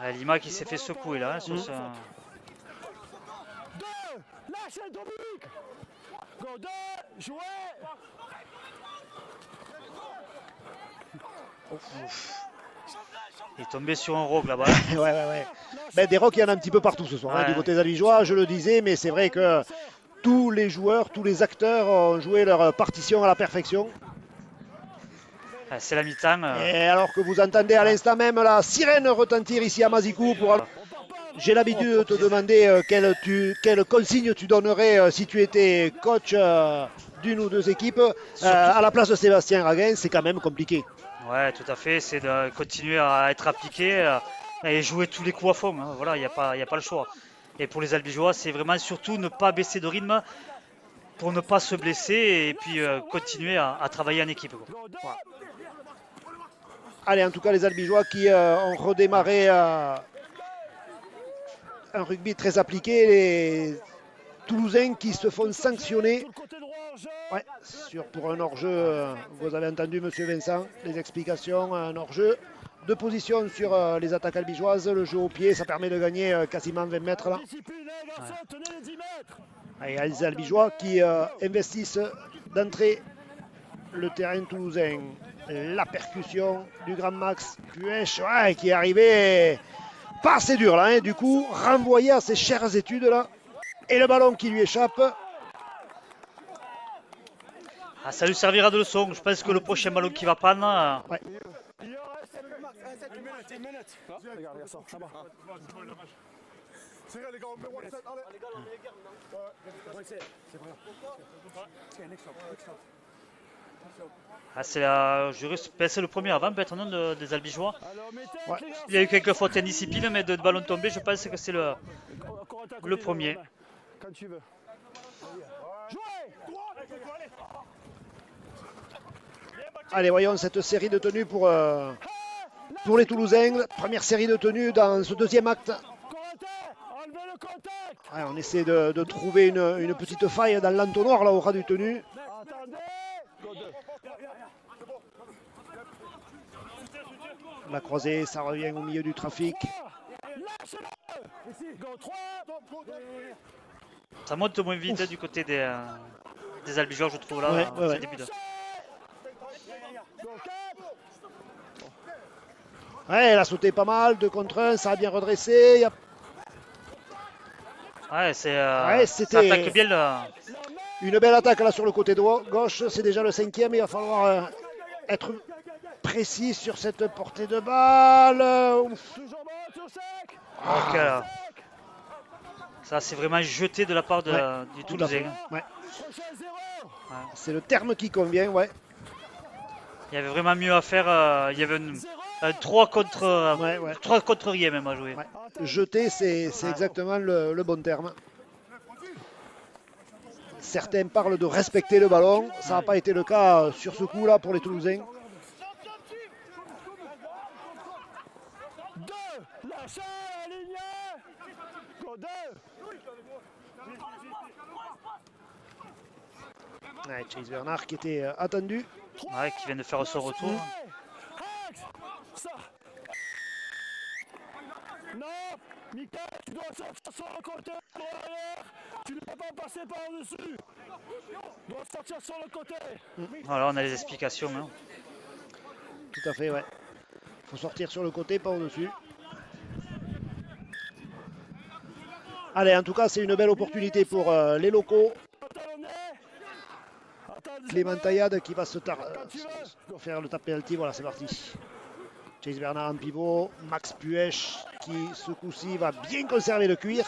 derrière. Lima qui s'est fait secouer là. Hein, sur ce... Lâchez Dominique. Go, 2, jouez. Il est tombé sur un rogue là-bas. ouais. Ben, des rocs, il y en a un petit peu partout ce soir, hein, du côté des Albigeois, je le disais, mais c'est vrai que tous les joueurs, tous les acteurs ont joué leur partition à la perfection. C'est la mi-temps. Et alors que vous entendez à l'instant même la sirène retentir ici à Mazicou, j'ai l'habitude de te demander quelle consigne tu donnerais si tu étais coach d'une ou deux équipes. À la place de Sébastien Raguin, c'est quand même compliqué. Ouais, tout à fait, c'est de continuer à être appliqué et jouer tous les coups à fond. Hein. Voilà, il n'y a pas le choix. Et pour les Albigeois, c'est vraiment surtout ne pas baisser de rythme pour ne pas se blesser et puis continuer à travailler en équipe. Quoi. Voilà. Allez, en tout cas, les Albigeois qui ont redémarré un rugby très appliqué. Les Toulousains qui se font sanctionner. Ouais, pour un hors-jeu, vous avez entendu Monsieur Vincent, les explications, un hors-jeu de position sur les attaques albigeoises, le jeu au pied, ça permet de gagner quasiment 20 mètres là. Ouais. Et les Albigeois qui investissent d'entrée le terrain toulousain. La percussion du grand Max Puech, ouais, qui est arrivé pas assez dur là, hein, du coup, renvoyé à ses chères études là, et le ballon qui lui échappe. Ah, ça lui servira de leçon. Je pense que le prochain ballon qu'il va prendre. Ouais. Ah, c'est le premier avant peut-être non des Albigeois. Ouais. Il y a eu quelques fautes indisciplines, mais de ballon tombé, je pense que c'est le premier. Quand tu veux. Allez, voyons cette série de tenues pour les Toulousains. Première série de tenues dans ce deuxième acte. Ouais, on essaie de trouver une petite faille dans l'entonnoir là au ras du tenu. La croisée, ça revient au milieu du trafic. Ça monte moins vite du côté des Albigeois, je trouve, là, ouais. Début de... Ouais, elle a sauté pas mal, 2 contre 1, ça a bien redressé. Ouais, ça attaque bien une belle attaque là sur le côté gauche, c'est déjà le 5e, il va falloir être précis sur cette portée de balle. Donc, ça c'est vraiment jeté de la part du Toulousain. Ouais. C'est le terme qui convient, ouais. Il y avait vraiment mieux à faire, il y avait un 3 contre rien même à jouer. Ouais. Jeter, c'est exactement le bon terme. Certains parlent de respecter le ballon, ça n'a pas été le cas sur ce coup-là pour les Toulousains. Ouais, Chase Bernard qui était attendu. Ouais, qui vient de faire son retour. Non, Mika, tu dois sortir sur le côté derrière. Tu ne peux pas passer par-dessus. Tu dois sortir sur le côté. Voilà, on a les explications. Hein. Tout à fait, ouais. Il faut sortir sur le côté, pas au-dessus. Allez, en tout cas, c'est une belle opportunité pour les locaux. Clément Taillade qui va faire le tap penalty. Voilà, c'est parti. Chase Bernard en pivot, Max Puech qui ce coup-ci va bien conserver le cuir.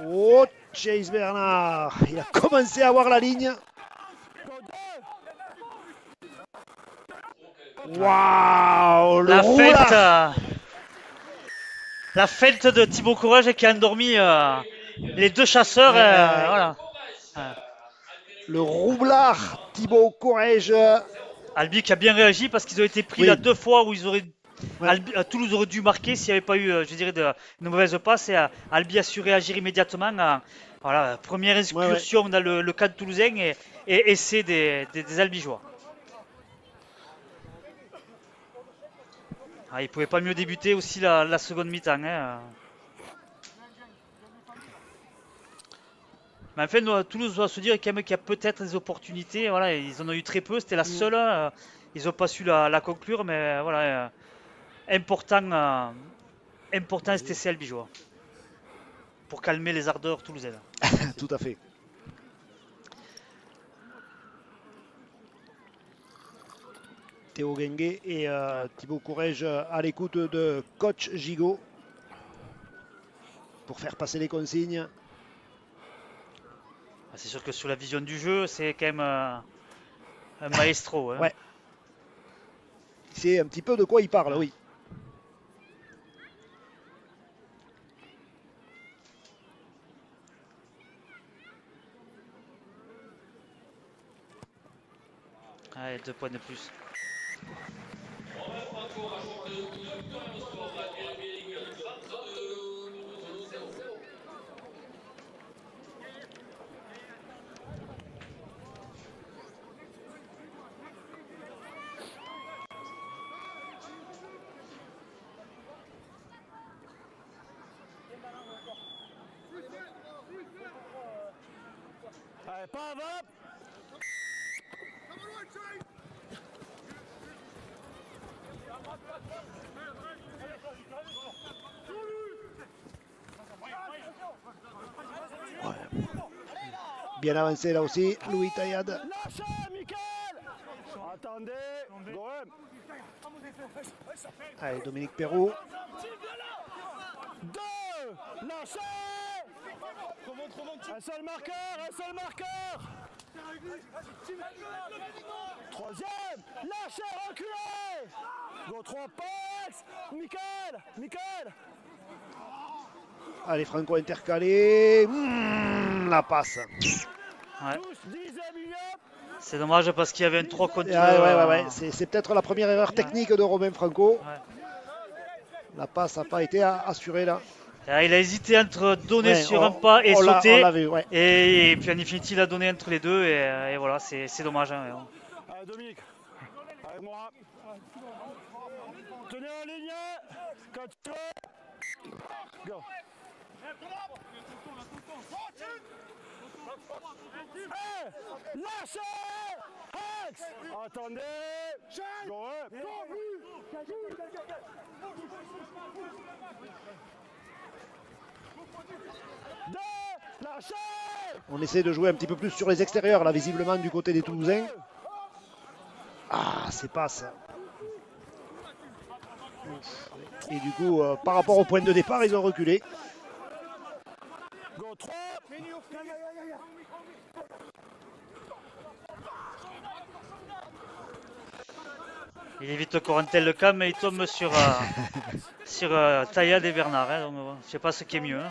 Oh, Chase Bernard, il a commencé à voir la ligne. Waouh, la fête de Thibaut Courage qui a endormi les deux chasseurs. Voilà. Le roublard Thibaut Courage. Albi qui a bien réagi parce qu'ils ont été pris là 2 fois où ils auraient. Toulouse aurait dû marquer s'il n'y avait pas eu, je dirais, une mauvaise passe. Et Albi a su réagir immédiatement. Voilà, première incursion dans le cadre toulousain et essai des Albigeois. Il ne pouvait pas mieux débuter aussi la seconde mi-temps. Hein. Mais enfin, Toulouse doit se dire quand même qu'il y a peut-être des opportunités. Voilà, ils en ont eu très peu, c'était la seule. Ils n'ont pas su la conclure, mais voilà, important cet essai albigeois pour calmer les ardeurs toulousaines. Tout à fait. Théo Guinguet et Thibaut Courage à l'écoute de coach Gigot pour faire passer les consignes. C'est sûr que sur la vision du jeu, c'est quand même un maestro. Hein. Ouais. C'est un petit peu de quoi il parle, oui. Allez, 2 points de plus. Allez, pas avant. Bien avancé là aussi, Louis Taillade. Lâchez, Mickaël. Attendez, Goem. Allez, Dominique Perrault. 2, lâchez. Un seul marqueur. Troisième, lâchez, reculez. Go 3 passes. Mickaël. Allez, Franco intercalé. La passe. Ouais. C'est dommage parce qu'il y avait un 3 contre. Ouais. C'est peut-être la première erreur technique de Romain Franco. Ouais. La passe n'a pas été assurée là. Il a hésité entre donner sur un pas et sauter. Vu, et puis en définitive, il a donné entre les deux. Et voilà, c'est dommage. Hein. Allez, Dominique, avec moi. Tenez en ligne. Quand tu veux. Go. Hey, lâchez. Hex. Attendez. Go. On essaie de jouer un petit peu plus sur les extérieurs, là, visiblement, du côté des Toulousains. C'est pas ça. Et du coup, par rapport au point de départ, ils ont reculé. Il évite Corentin Lecam, mais il tombe sur Taillade et Bernard. Hein, donc, je ne sais pas ce qui est mieux. Hein.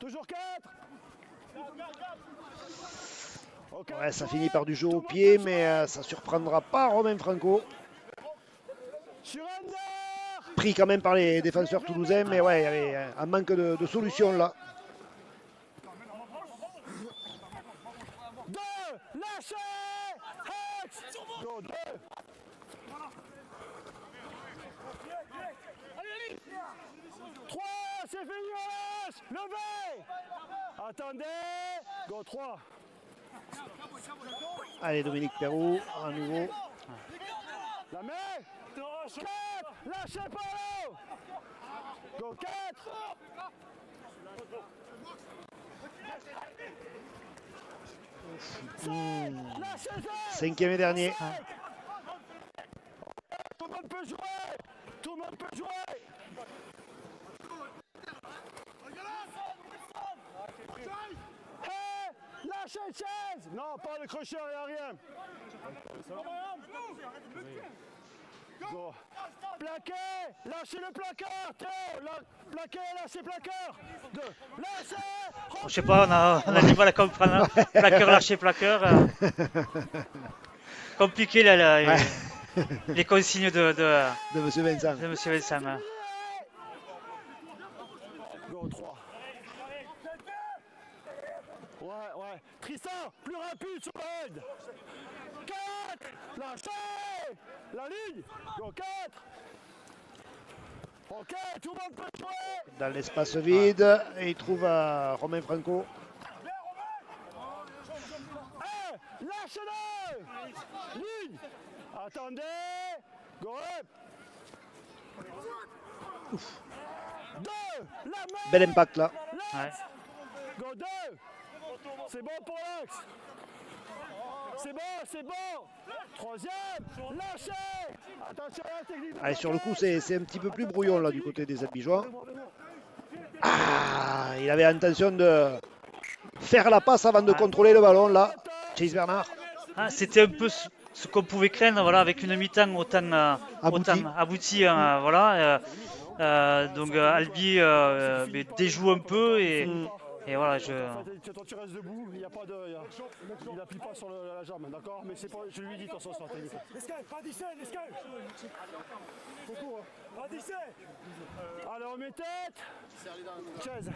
Toujours 4. Ouais, ça finit par du jeu au pied, mais ça surprendra pas Romain Franco. Pris quand même par les défenseurs toulousains, mais ouais, il y avait un manque de solution là. 2, lâchez. Go 2. 3, c'est fini, levez. Attendez. Go 3. Allez, Dominique Perrault, à nouveau. La main. 4. Lâchez pas là. Go 4. Cinquième et dernier. Tout le monde peut jouer. Tout le monde peut jouer. Hey, lâchez une chaise. Non, pas le crochet, il n'y a rien. Go. Plaqué. Lâchez le placard. Théo, plaqué, lâchez le placard. Lâchez. Je sais pas, on a du mal à comprendre. Plaqueur, lâcher plaqueur. Compliqué là, les consignes de M. Vincent. M. Vincent. Hein. Go 3. Ouais. Tristan, plus rapide sur l'aide. 4. Lâchez. La ligne. Go 4. Ok, tout le monde peut jouer. Dans l'espace vide, et il trouve Romain Franco. Hey, lâchez-le. Ligne. Attendez. Go up. 2. La main. Bel impact là. Ouais. Go 2. C'est bon pour l'axe. C'est bon. Troisième. Lâchez. Attention à la technique. Allez, sur le coup, c'est un petit peu plus brouillon là du côté des Albigeois. Ah, il avait l'intention de faire la passe avant de contrôler le ballon là. Chase Bernard. Ah, c'était un peu ce qu'on pouvait craindre, voilà, avec une mi-temps autant aboutie, hein, voilà. Donc Albi déjoue un peu et voilà, Tu restes debout, il n'y a pas de. Il n'appuie pas sur la jambe, d'accord? Mais c'est pas. Je lui ai dit, attention, sur la technique. L'escale, pas d'essai, l'escale. Pas d'essai. Allez, on met tête. Chaise,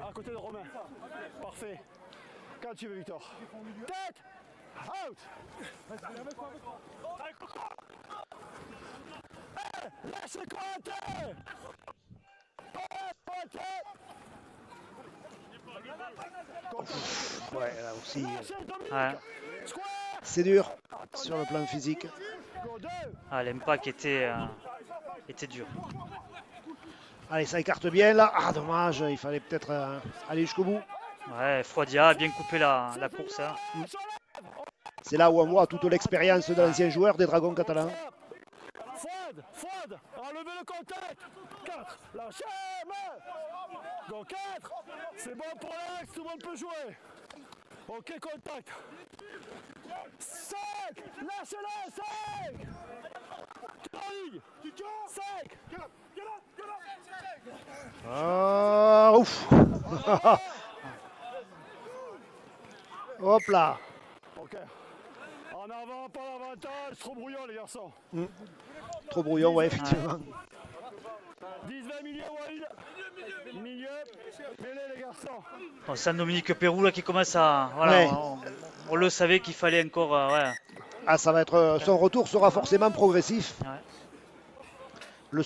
à côté de Romain. Parfait. Quand tu veux, Victor. Tête. Out. Lâche le Corentin. Ouais, là aussi. Ouais. C'est dur sur le plan physique. Ah, l'impact était dur. Allez, ça écarte bien là. Ah, dommage, il fallait peut-être aller jusqu'au bout. Ouais, Froidia a bien coupé la course. Hein. C'est là où on voit toute l'expérience de l'ancien joueur des Dragons catalans. Fouad, enlevez le contact. 4, lâchez, donc 4, c'est bon pour l'axe, tout le monde peut jouer. Ok, contact. 5, lâchez-le, 5. 5. Ah, ouf. Hop là. Ok. En avant, pas l'avantage, trop brouillon les garçons. Trop brouillon, ouais, effectivement. 10-20 milieu, Walid. Milieu, mêlée les garçons. On sent Dominique Pérou là qui commence à. Voilà, Ouais. on le savait qu'il fallait encore. Ouais. Ah, ça va être. Son retour sera forcément progressif. Ouais. Le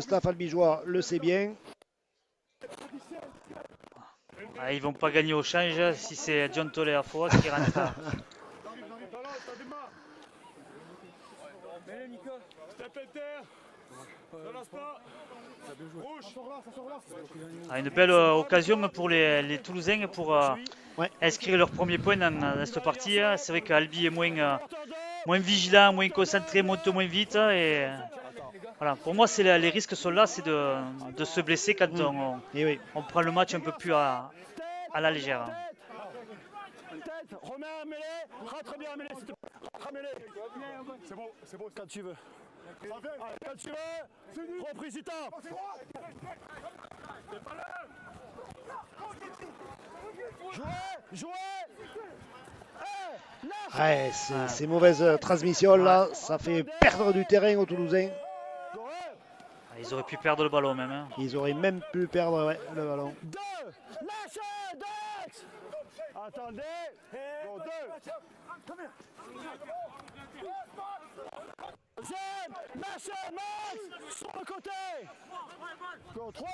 staff albigeois le sait bien. Ah, ils vont pas gagner au change si c'est John Toller à Foix qui rentre. Une belle occasion pour les Toulousains pour inscrire leur premier point dans cette partie. C'est vrai qu'Albi est moins vigilant, moins concentré, monte moins vite. Et voilà. Pour moi, les risques sont là, c'est de se blesser quand on prend le match un peu plus à la légère. Romain, mêlée, rentre bien mêlée, s'il te plaît. Rentre mêlée. C'est bon, quand tu veux. Allez, quand tu veux, reprise du temps. Jouez. Ouais, ces mauvaises transmissions là, ça fait perdre du terrain aux Toulousains. Ils auraient pu perdre le ballon même. Hein. Ils auraient même pu perdre le ballon. 2, lâchez, 2. Attendez, go 2. Lâchez, Max, sur le côté. Go 3.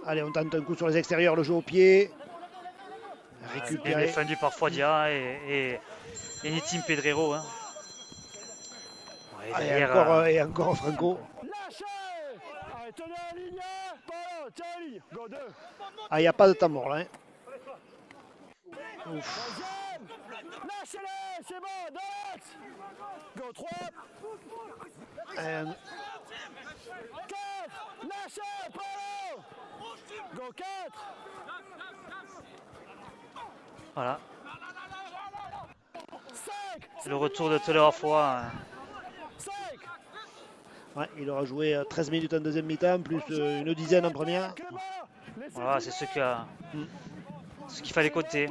Allez, on tente un coup sur les extérieurs, le jeu au pied. Bien récupéré. défendu par Fodia et Nitim Pedrero. Hein. Ouais, Allez, derrière, encore, et encore Franco. Lâchez. Allez, tenez la ligne. Polo, tiens la ligne. Go 2. Ah, il n'y a pas de temps mort là. Hein. Ouf. Deuxième. Lâchez-les. C'est bon. Dans l'axe. Go 3. 4. Lâchez. Polo. Go 4. voilà. 5. C'est le retour de Teller à fois. 5. Ouais, il aura joué 13 minutes en deuxième mi-temps, plus une dizaine en première. Voilà, c'est ce qu'il fallait compter.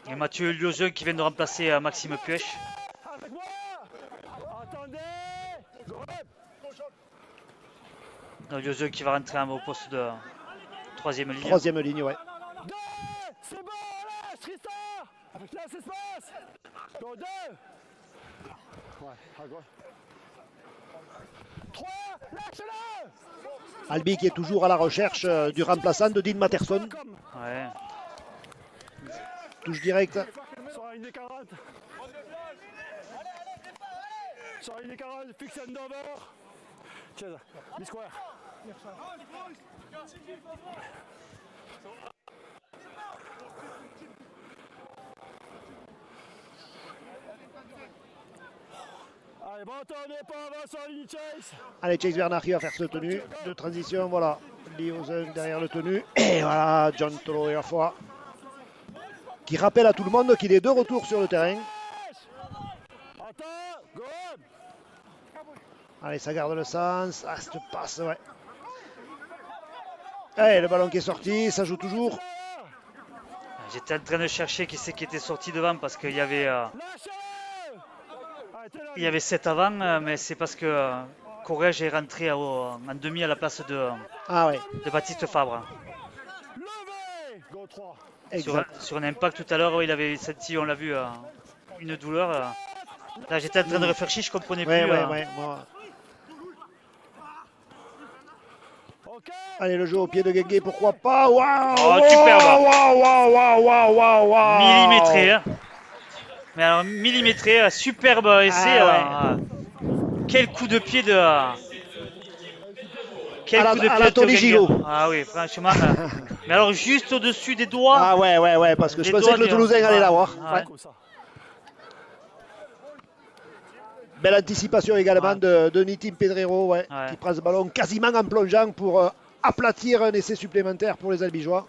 Et Mathieu Liozeux qui vient de remplacer Maxime Puech. Avec moi. Attendez. Go. Liozeux qui va rentrer au poste de troisième ligne. Troisième ligne, ouais. 2. C'est bon. Lâche, Tristan. Laisse espace. Go 2. Ouais, à gauche. 3. Lâche-le. Albi qui est toujours à la recherche du remplaçant de Dean Matterson. Ouais. Touche directe. Sur la ligne des 40. Sur la ligne des 40, fixe and over. Tiens, B-square. Allez, bon temps, on n'est pas avant sur la ligne chase. Allez, Chase Bernard va faire ce tenue de transition. Voilà, Liozeux derrière le tenue. Et voilà, John Tolo et la fois. Qui rappelle à tout le monde qu'il est de retour sur le terrain. Attends, go. Allez, ça garde le sens. Ah, cette passe, ouais. Allez, le ballon qui est sorti, ça joue toujours. J'étais en train de chercher qui c'est qui était sorti devant parce qu'il y avait 7 avant, mais c'est parce que Corrège est rentré en demi à la place de Ah ouais, Baptiste Fabre. Levé. Go 3. exact. Sur un impact tout à l'heure, il avait senti, on l'a vu, une douleur. Là, j'étais en train de réfléchir, je comprenais Ouais, plus. ouais. Moi. OK. Allez, le jeu au pied de Guinguet, pourquoi pas. Waouh, Oh, superbe. Waouh. Millimétré. Hein. Mais alors, millimétré, superbe essai. Ah, Quel coup de pied de. Quel À coup de la pied de Tony Guinguet. Gigot. Ah oui, franchement. Mais alors, juste au-dessus des doigts. Ah ouais, parce que je Les pensais doigts que le du- Toulousain allait l'avoir. Ah, Ouais. Comme ça. Belle anticipation également de Nitim Pedrero, Ouais. qui prend ce ballon quasiment en plongeant pour aplatir un essai supplémentaire pour les Albigeois.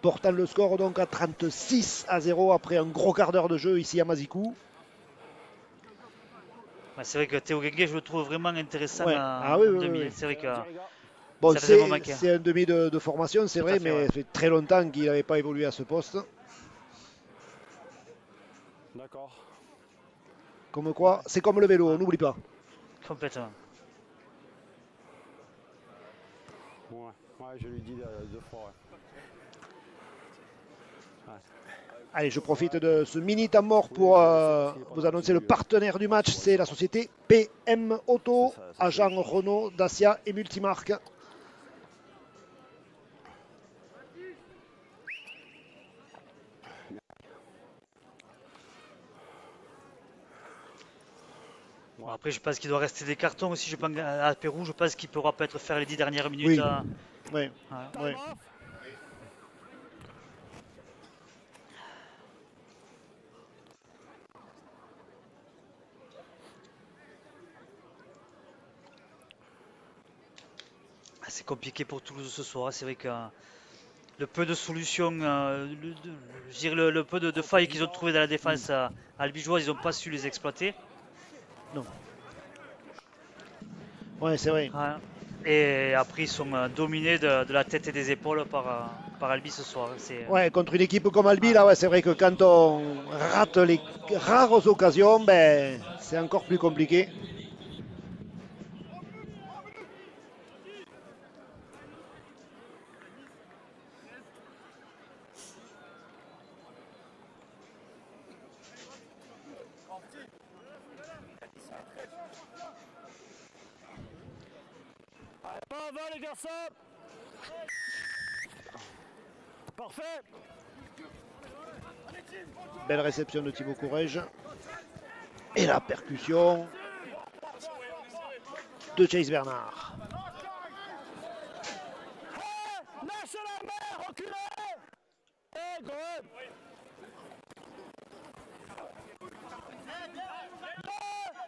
Portant le score donc à 36-0 après un gros quart d'heure de jeu ici à Mazikou. C'est vrai que Théo Guinguet, je le trouve vraiment intéressant Ouais. en Ah oui, demi. oui. C'est vrai que Bon, Ça faisait mon manquer. c'est un demi de formation, c'est Tout vrai, à fait, mais ouais. ça fait très longtemps qu'il n'avait pas évolué à ce poste. D'accord. Comme quoi, c'est comme le vélo, on n'oublie pas. complètement. Ouais, je lui dis 2 fois. Ouais. Allez, je profite de ce mini temps mort pour vous annoncer le partenaire du match, c'est la société PM Auto, agent Renault, Dacia et Multimarque. Bon, après, je pense qu'il doit rester des cartons aussi. Je pense à Pérou, je pense qu'il pourra peut-être faire les 10 dernières minutes. Oui. Là. Ouais, Ouais. ouais. C'est compliqué pour Toulouse ce soir. C'est vrai que le peu de solutions, je dirais le peu de failles qu'ils ont trouvé dans la défense albigeoise, ils n'ont pas su les exploiter. Ouais, c'est vrai. Ouais. Et après, ils sont dominés de la tête et des épaules par Albi ce soir. Ouais, contre une équipe comme Albi, là, ouais, c'est vrai que quand on rate les rares occasions, ben, c'est encore plus compliqué. Allez, pas avant les garçons. Parfait. Belle réception de Thibaut Courrèges. Et la percussion de Chase Bernard. Lâchez la main, reculez. Et go.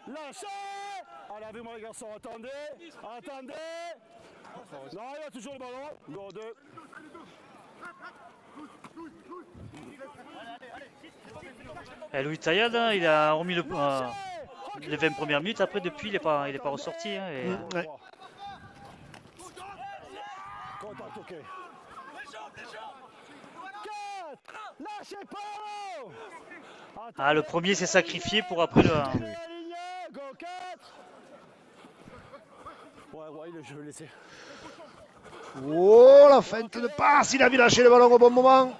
Lâchez. Allez, avec moi les garçons, attendez. Attendez. Non, il y a toujours le ballon. Go 2. Louis Taillade, hein, il a remis les 20 premières minutes. Après, depuis, il n'est pas ressorti. Hein, et, Ouais. Contact, ok. 4. Lâchez pas. le premier s'est sacrifié pour après le. Go 4. Ouais, je vais laisser. Oh, la feinte de passe. Il a vu lâcher le ballon au bon moment.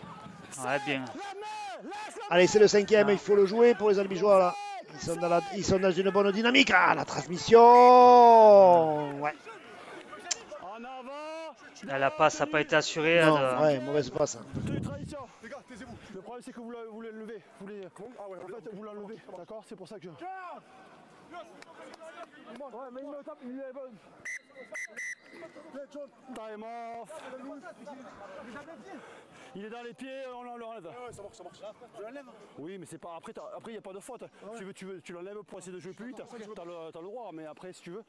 Ouais, bien. Allez, c'est le 5e, il faut le jouer pour les Albigeois là. Ils sont dans une bonne dynamique. Ah, la transmission. Ouais. En avant. La passe n'a pas été assurée. Non, hein, ouais, mauvaise passe. Toutes les traditions. Les gars, taisez-vous. Le problème c'est que vous voulez le lever. Vous voulez... Ah ouais, En fait, vous l'enlevez, d'accord? C'est pour ça que je... Ouais, mais il me tape, il est bon. Time off. Il est dans les pieds, on l'enlève. Ouais, ça marche. Je l'enlève. Oui, mais c'est pas. Après, il n'y a pas de faute. Tu l'enlèves pour essayer de jouer plus vite. T'as le droit, mais après, si tu veux,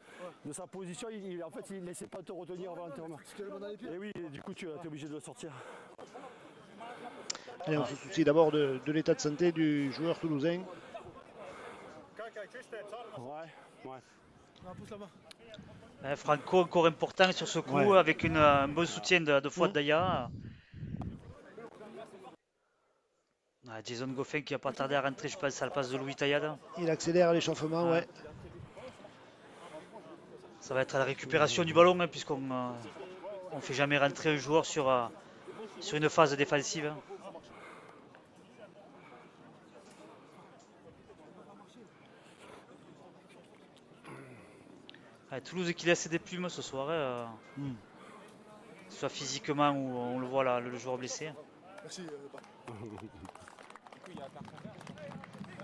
de sa position, en fait, il ne laissait pas te retenir volontairement. Et oui, et du coup, tu es obligé de le sortir. Et on se soucie d'abord de l'état de santé du joueur toulousain. Ouais. Franco encore important sur ce coup, Ouais. avec un bon soutien de Fouad Daya. Jason Goffin qui n'a pas tardé à rentrer, je pense, à la passe de Louis Taillade. Il accélère l'échauffement, ouais. Ça va être à la récupération du ballon, hein, puisqu'on ne fait jamais rentrer un joueur sur une phase défensive. Toulouse qui laisse des plumes ce soir, soit physiquement ou on le voit là, le joueur blessé. Merci.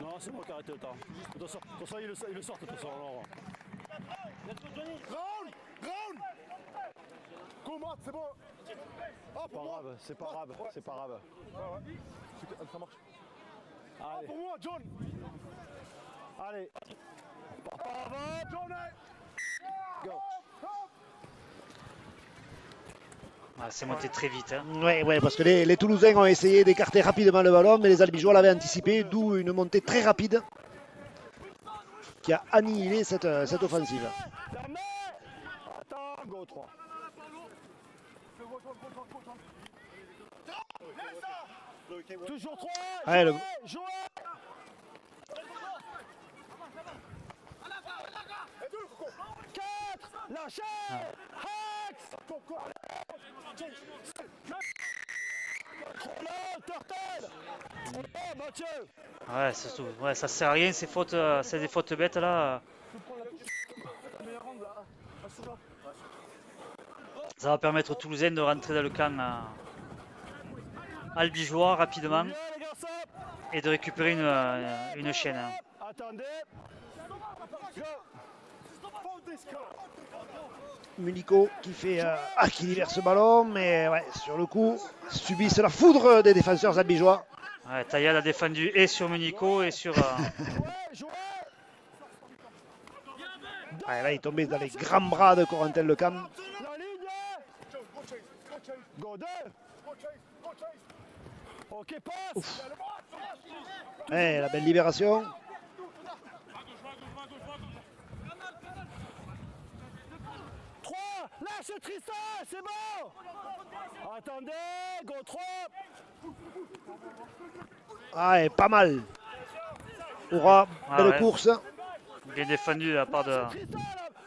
Non, c'est moi qui arrête le temps. De toute façon, il le sort de toute façon. Alors... Ground. Go, Matt, c'est bon. Ah, pour moi. C'est pas grave. Ouais. Ça marche. Ah, Allez. pour moi, John. Allez. Par avant. John, Go. C'est monté très vite. Hein. Ouais, parce que les Toulousains ont essayé d'écarter rapidement le ballon, mais les Albigeois l'avaient anticipé, d'où une montée très rapide qui a annihilé cette offensive. La main. Attends, go 3. Toujours 3. Ouais, Jouez. Lâchez. Hax. Turtle. Oh, Mathieu. Ouais, surtout, ça sert à rien ces fautes, c'est des fautes bêtes là. Ça va permettre aux Toulousains de rentrer dans le camp albigeois rapidement et de récupérer une chaîne. Hein. Attendez. Munico qui libère ce ballon, mais ouais, sur le coup, subissent la foudre des défenseurs albigeois. Ouais, Taillade a défendu et sur Munico et sur. Ouais, là, il est tombé dans les grands bras de Corentin Lecam. La ligne. Go 2. Ok, passe. Ouais, la belle libération. Lâche Tristan, c'est bon. Attendez, go 3. Ah, et pas mal. Aura, belle course. Bien défendu de la part de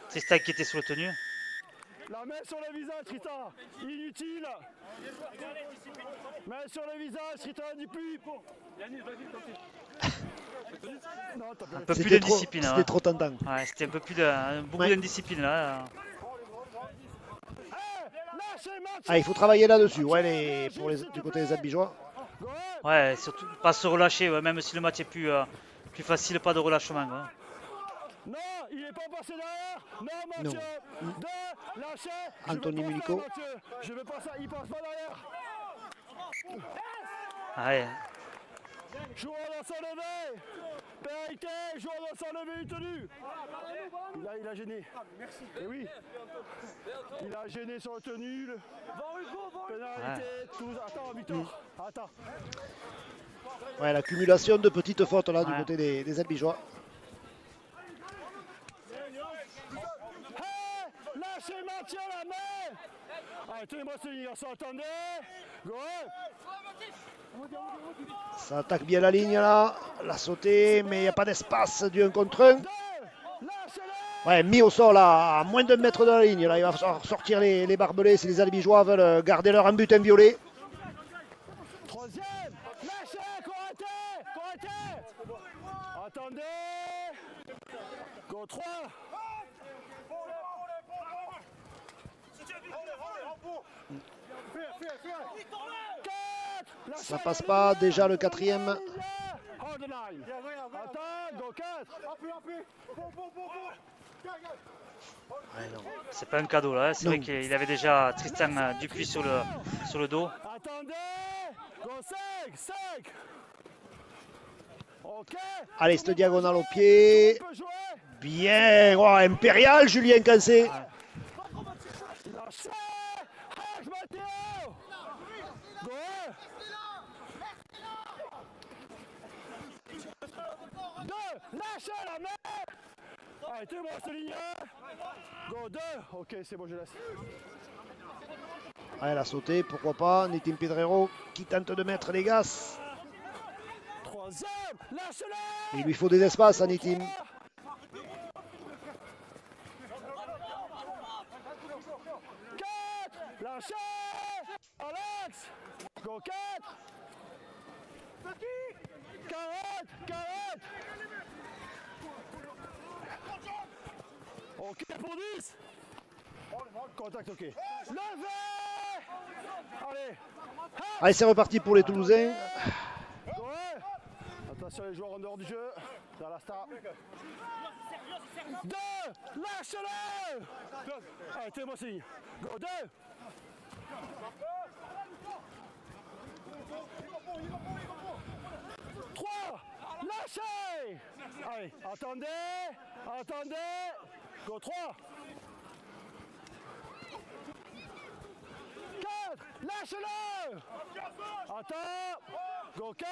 Tristan qui était sous le tenue. La main sur le visage, Tristan. Inutile. Main sur le visage, Tristan, dis plus. Un peu plus d'indiscipline. C'était trop tentant. Ouais, c'était un peu plus beaucoup d'indiscipline là. Lâche Ah, il faut travailler là-dessus, ouais, du côté des Albigeois. Ouais, surtout pas se relâcher, ouais, même si le match est plus facile, pas de relâchement. Hein. Non, il n'est pas passé derrière. Non, Non. Mathieu. Deux, lâchez. Anthony Munico. Je veux pas ça, il passe pas derrière. Ouais. Joueur dans son levé. Périté, joueur dans son levé, il tenu. Il a gêné. Et oui. Il a gêné sur le tenu. Pénalité, Toulouse. Attends, Victor. Attends. Ouais, l'accumulation de petites fautes là du côté des Albigeois. Hey, lâchez Mathieu la main. Arrêtez-moi ce garçon, attendez. Go. Ça attaque bien la ligne là, la sauté, mais il n'y a pas d'espace du 1 contre 1. Ouais, mis au sol là, à moins d'un mètre de la ligne. Là, il va falloir sortir les barbelés si les Albigeois veulent garder leur but inviolé. Troisième, lâchez, correctez. Attendez. Go 3. Ça passe pas, déjà le quatrième. Attends, go 4. C'est pas un cadeau là, hein. C'est vrai qu'il avait déjà Tristan Dupuis sur le dos. Attendez, go 5. Ok. Allez, cette diagonale au pied. Bien, oh, impérial Julien Cancé. Lâchez, Mathieu. Go 2, lâchez la main. Arrêtez-moi cette ligne. Go 2, ok, c'est bon, je laisse. Ah, elle a sauté, pourquoi pas. Nitin Pedrero qui tente de mettre les gaz. Troisième, lâchez-le. Il lui faut des espaces à Nitin. 4, lâchez. Alex, go 4. 40. Ok pour 10. Contact, ok. Levez. Allez. Allez, c'est reparti pour les Toulousains. Ouais. Attention les joueurs en dehors du jeu. Dans la star. 2. Lâchez-le. Arrêtez-moi signe. Go 2. 3. Lâchez. Allez, attendez. Go 3. 4. Lâchez-le. Attends. Go 4.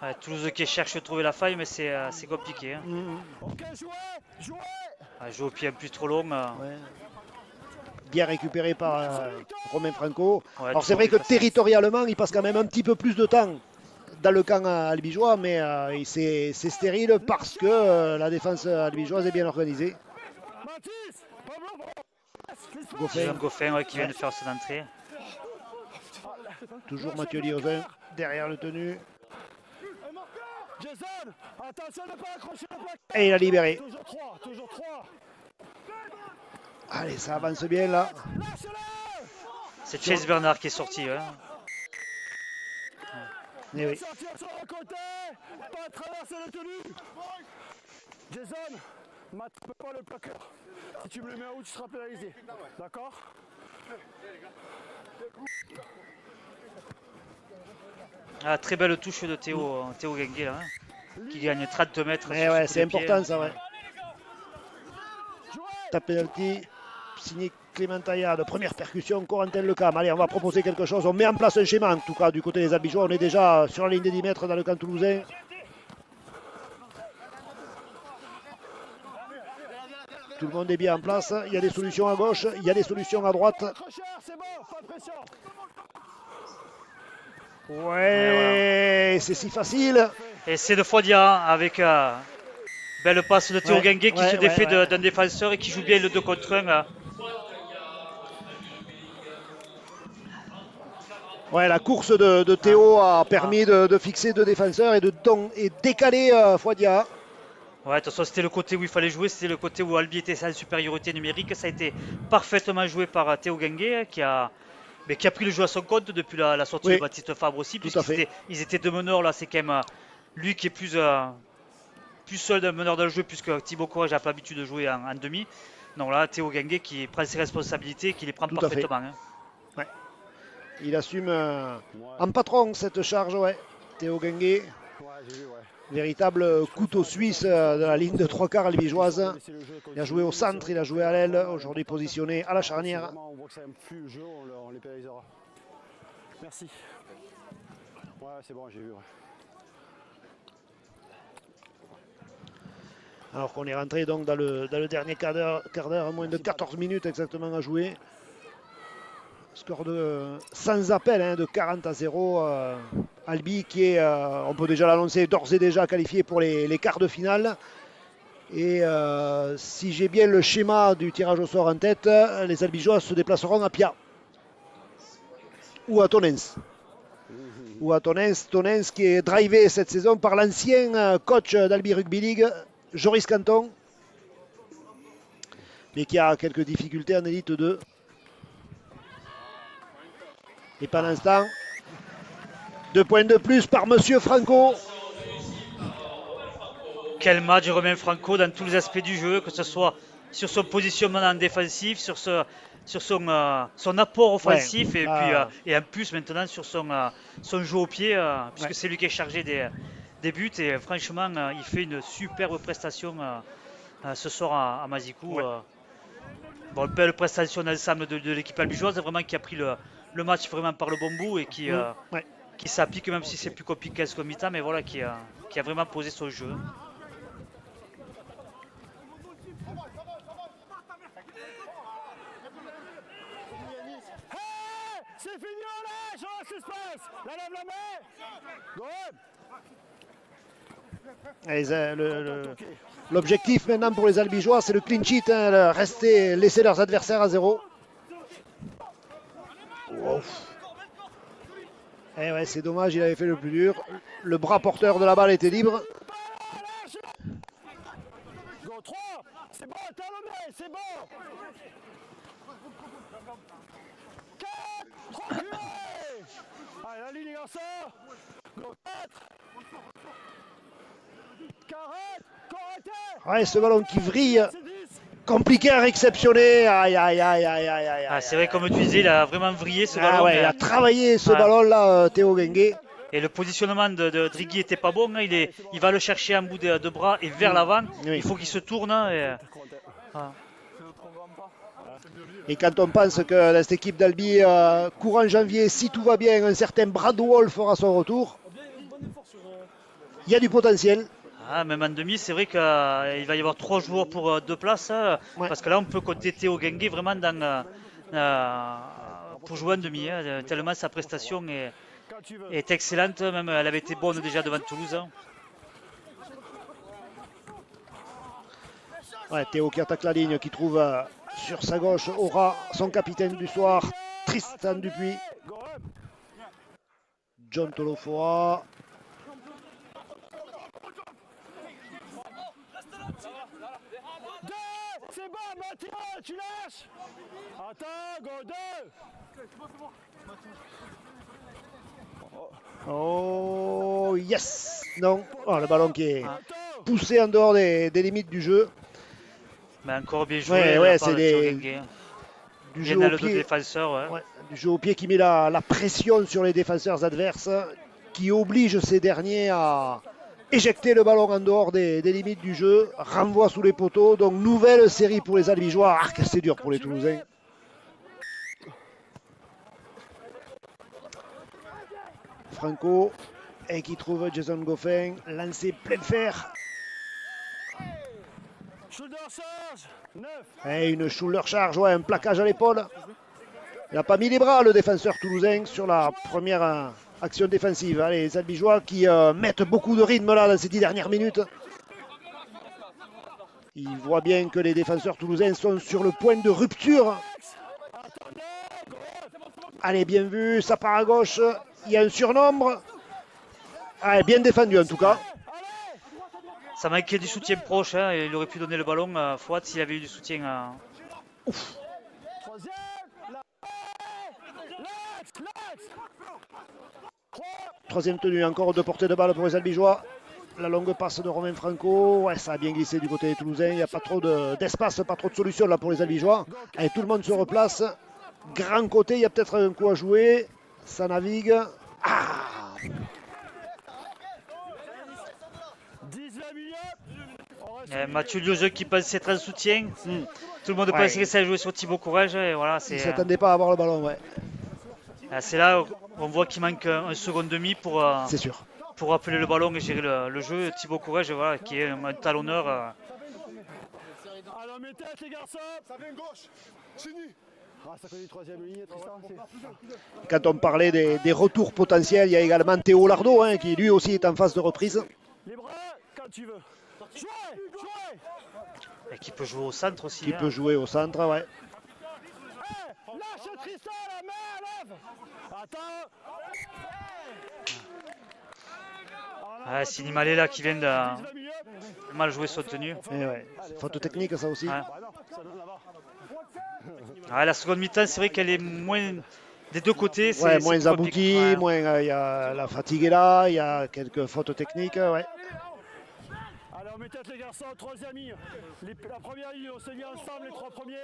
Ouais, Toulouse qui cherche à trouver la faille, mais c'est compliqué. Hein. Ok, jouez. Ouais, jouer au pied un peu trop long. Ouais. Bien récupéré par Romain Franco. Ouais, alors c'est vrai que territorialement, il passe quand même un petit peu plus de temps dans le camp albigeois, mais c'est stérile parce que la défense albigeoise est bien organisée. Goffin qui vient de faire son entrée. Toujours Mathieu Liozin derrière le tenu. Jason, attention de ne pas accrocher le plaquage. Et il a libéré. Toujours 3. Allez, ça avance bien là. C'est Chase Bernard qui est sorti. Hein. Et oui. Sortir sur le côté, pas traverser le tenu. Jason, m'attrape pas le plaqueur. Si tu me le mets en haut, tu seras pénalisé. D'accord? Ah, très belle touche de Théo Guinguet là, hein, qui gagne 30 mètres. Ouais, c'est important ça, ouais. Tape penalty, signé Clément Taillade, première percussion, Corentin Lecam. Allez, on va proposer quelque chose, on met en place un schéma en tout cas du côté des Albigeois. On est déjà sur la ligne des 10 mètres dans le camp toulousain. Tout le monde est bien en place, il y a des solutions à gauche, il y a des solutions à droite. Ouais, c'est si facile. Et c'est de Fodia avec belle passe de Théo Guinguet qui se défait d'un défenseur et qui joue bien le 2 contre 1. Ouais, la course de Théo a permis de fixer deux défenseurs et de décaler Fodia. Ouais, de toute façon, c'était le côté où il fallait jouer, c'était le côté où Albi était en supériorité numérique. Ça a été parfaitement joué par Théo Guinguet, mais qui a pris le jeu à son compte depuis la sortie Oui, de Baptiste Fabre aussi, tout à fait. ils étaient deux meneurs. Là, c'est quand même lui qui est plus seul d'un meneur dans le jeu, puisque Thibaut Courage n'a pas l'habitude de jouer en demi. Donc là, Théo Guinguet qui prend ses responsabilités et qui les prend Tout à fait. parfaitement. Hein. Ouais. Il assume Ouais. en patron cette charge, ouais. Théo Guinguet, Ouais, j'ai vu, ouais. véritable couteau suisse de la ligne de trois quarts albigeoise. Laisser le jeu Il a joué au continuer, centre, c'est il a joué à l'aile, aujourd'hui positionné à la Si charnière. vraiment on voit que ça fuit le jeu, on les pénalisera. Merci. Ouais, c'est bon, j'ai vu. Ouais. Alors qu'on est rentré donc dans le dernier quart d'heure, moins de 14 minutes exactement à jouer. Score sans appel hein, de 40-0. Albi qui est, on peut déjà l'annoncer, d'ores et déjà qualifié pour les quarts de finale. Et si j'ai bien le schéma du tirage au sort en tête, les Albigeois se déplaceront à Pia. Ou à Tonens. Ou à Tonens qui est drivé cette saison par l'ancien coach d'Albi Rugby League, Joris Canton, mais qui a quelques difficultés en élite 2. Et pendant ce temps, 2 points de plus par Monsieur Franco. Quel match Romain Franco dans tous les aspects du jeu, que ce soit sur son positionnement en défensif, sur son apport offensif, Ouais, et en plus maintenant sur son jeu au pied, puisque Ouais. c'est lui qui est chargé des buts. Et franchement, il fait une superbe prestation ce soir à Mazicou. Ouais. Bon, belle prestation d'ensemble de l'équipe albigeoise, vraiment qui a pris le match vraiment par le bon bout et Ouais. qui s'applique, même si c'est plus compliqué qu'à ce mi-temps, mais voilà, qui a vraiment posé son jeu. Hey, c'est fini, on lâche, on lâche l'espace. La lève la main. Go ahead. Et l'objectif maintenant pour les Albigeois, c'est le clean sheet, hein, laisser leurs adversaires à 0. Wow. Eh ouais, c'est dommage, il avait fait le plus dur. Le bras porteur de la balle était libre. Go 3. C'est bon, talonné, c'est bon. 4. Reculez. Allez, la ligne, les garçons. Go 4. 40. Correcté. Ouais, ce ballon qui vrille, C'est 10. compliqué à réceptionner. Aïe, aïe, aïe, aïe, aïe, aïe. Ah, c'est vrai, comme tu disais, il a vraiment vrillé ce Ah ballon. ouais, il a travaillé ce Ouais. ballon-là, Théo Guinguet. Et le positionnement de Drigui n'était pas bon. Hein. Il va le chercher en bout de bras et vers l'avant. Oui. Il faut qu'il se tourne. Et, Et quand on pense que dans cette équipe d'Albi, courant janvier, si tout va bien, un certain Brad Wall fera son retour. Il y a du potentiel. même en demi, c'est vrai qu'il va y avoir 3 joueurs pour 2 places. Ouais. Parce que là, on peut compter Théo Guinguet vraiment pour jouer en demi. Hein, tellement sa prestation Quand tu veux. est excellente. Même elle avait été bonne déjà devant Toulouse. Hein. Ouais, Théo qui attaque la ligne, qui trouve sur sa gauche Aura, son capitaine du soir, Tristan Dupuis. Go up. John Tolofoa. C'est bon, Mathieu, tu lâches. Attends, go 2. Oh, yes. Non, oh, le ballon qui est Attends. poussé en dehors des limites du jeu. Mais encore bien joué. Ouais, de la ouais, part c'est de Théo Guinguet. du Bien jeu dans au le dos des pied. défenseurs. Ouais. Ouais, du jeu au pied qui met la pression sur les défenseurs adverses, qui oblige ces derniers à éjecter le ballon en dehors des limites du jeu, renvoi sous les poteaux. Donc nouvelle série pour les Albigeois. Ah, que c'est dur pour les Toulousains. Franco, et qui trouve Jason Goffin, lancé plein fer. Shoulder charge. 9. Et une shoulder charge, ouais, un plaquage à l'épaule. Il n'a pas mis les bras le défenseur toulousain sur la première action défensive. Allez, les Albigeois qui mettent beaucoup de rythme là dans ces 10 dernières minutes. Ils voient bien que les défenseurs toulousains sont sur le point de rupture. Allez, bien vu, ça part à gauche. Il y a un surnombre. Allez, bien défendu en tout cas. Ça manquait du soutien proche, hein, et il aurait pu donner le ballon à Fouad s'il avait eu du soutien. Troisième. L'axe. Troisième tenue, encore de portée de balle pour les Albigeois. La longue passe de Romain Franco. Ouais, ça a bien glissé du côté des Toulousains. Il n'y a pas trop d'espace, pas trop de solutions là pour les Albigeois. Allez, tout le monde se replace. Grand côté, il y a peut-être un coup à jouer. Ça navigue. Ah! 19 minutes. Mathieu Liozeux qui pense être en soutien. Tout le monde pensait que ça allait jouer sur Thibaut Courage. Et voilà, Il ne s'attendait pas à avoir le ballon, ouais. C'est là où on voit qu'il manque un second demi pour, C'est sûr. pour appeler le ballon et gérer le jeu. Thibaut Courage, voilà, qui est un talonneur. Alors, mes têtes, les garçons. Ça vient gauche. Fini. Ah, ça connaît troisième ligne, Tristan. Quand on parlait des retours potentiels, il y a également Théo Lardot, hein, qui lui aussi est en phase de reprise. Les bras, quand tu veux. Jouez. Et qui peut jouer au centre aussi. Qui peut jouer au centre, ouais. Lâche Tristan, la main, lève. Attends. Sini Malé là qui vient de mal jouer son tenue. Et ouais. Faute technique, ça aussi. La seconde mi-temps, c'est vrai qu'elle est moins des deux côtés. Ouais, moins aboutie, ouais. moins il y a la fatigue est là, il y a quelques fautes techniques, ouais. Alors, mes têtes, les garçons, troisième ligne. La première ligne, on se lie ensemble, les trois premiers.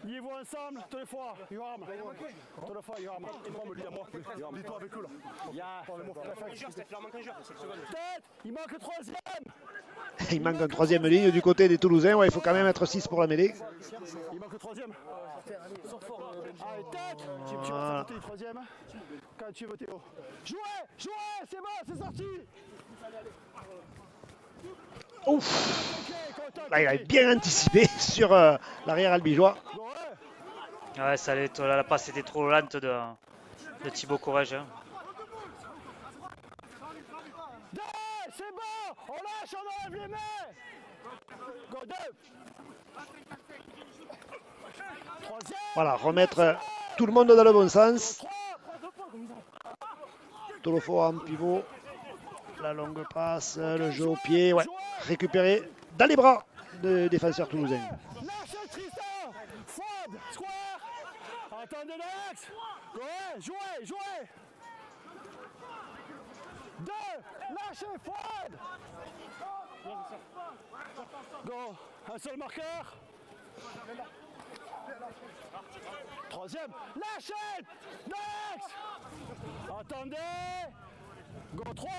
Liez-vous ensemble, tous les fois. Yoram. Tous les fois, Yoram. Lis-toi avec eux là. Tête, il manque le troisième. Il manque une troisième ligne du côté des Toulousains, ouais, il faut quand même être 6 pour la mêlée. Il manque le troisième. Allez, tête. Tu vas sauter le troisième. Quand tu veux, Théo. Jouez, c'est bon, c'est sorti. Ouf. Là, il a bien anticipé sur l'arrière albigeois. Ouais, la passe était trop lente de Thibaut Courage. Hein. C'est bon, on lâche, on enlève les mains. Go, Voilà, remettre tout le monde dans le bon sens. Tolofo en pivot. La longue passe, le jeu au pied, ouais. Récupéré dans les bras de défenseur toulousain. Lâchez Tristan. Fouad, square. Attendez l'axe. Jouez. Lâchez Fouad. Go, un seul marqueur. Troisième, lâchez. L'axe. Attendez. Go, 3.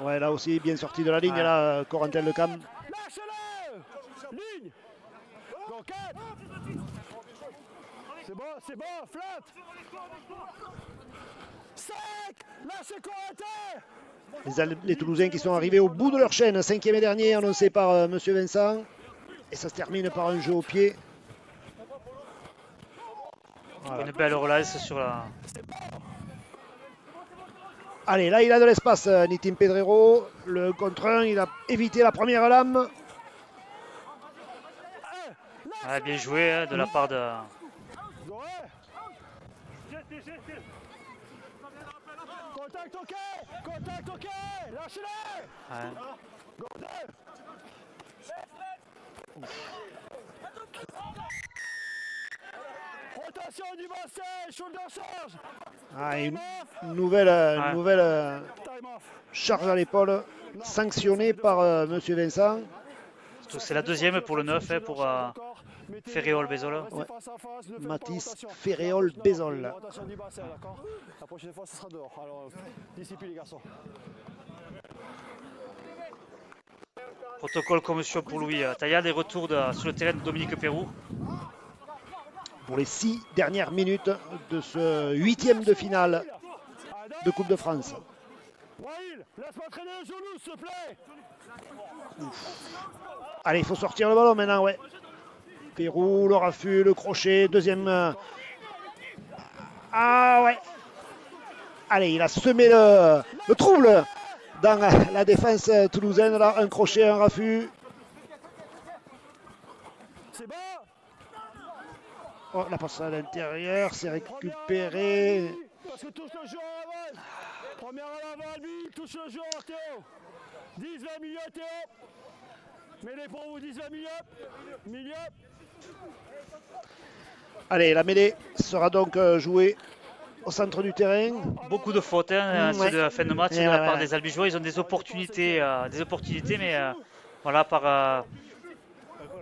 Ouais, là aussi, bien sorti de la ligne, là, Corentin Lecam. Lâchez-le. Ligne. Go, 4. C'est bon, flotte. 5. Lâchez Corentin. Les Toulousains qui sont arrivés au bout de leur chaîne, 5e et dernier, annoncé par Monsieur Vincent. Et ça se termine par un jeu au pied. Voilà. Une belle relance sur la... Allez, là il a de l'espace, Nitin Pedrero. Le contre 1, il a évité la première lame. Bien joué hein, de la part de... Contact, ok. Lâchez-le. Rotation du bassin, shoulder charge. Une nouvelle charge à l'épaule sanctionnée par Monsieur Vincent. C'est la deuxième pour le 9, hein, pour Ferréol-Bézol. Ouais. Mathis Ferréol-Bézol. La prochaine fois, ce sera dehors. Alors, discipline les garçons. Protocole commotion pour Louis Taillade et retour sur le terrain de Dominique Pérou. Pour les 6 dernières minutes de ce 8e de finale de Coupe de France. Laisse-moi traîner le genou, s'il te plaît. Allez, il faut sortir le ballon maintenant, ouais. Pérou, le raffut, le crochet, deuxième. Ah ouais. Allez, il a semé le trouble dans la défense toulousaine. Là, un crochet, un raffut. C'est bon. Oh, la passe à l'intérieur, c'est récupéré. Parce que touche le joueur à la balle. Première à l'avant, Albi, touche le joueur, Théo. 10-20 milieu, Théo. Mêlée pour vous, 10-20 milieu. Milieu. Allez, la mêlée sera donc jouée au centre du terrain. Beaucoup de fautes Ouais. de la fin de match Et de la ouais, part ouais. des Albigeois. Ils ont des opportunités, mais voilà, par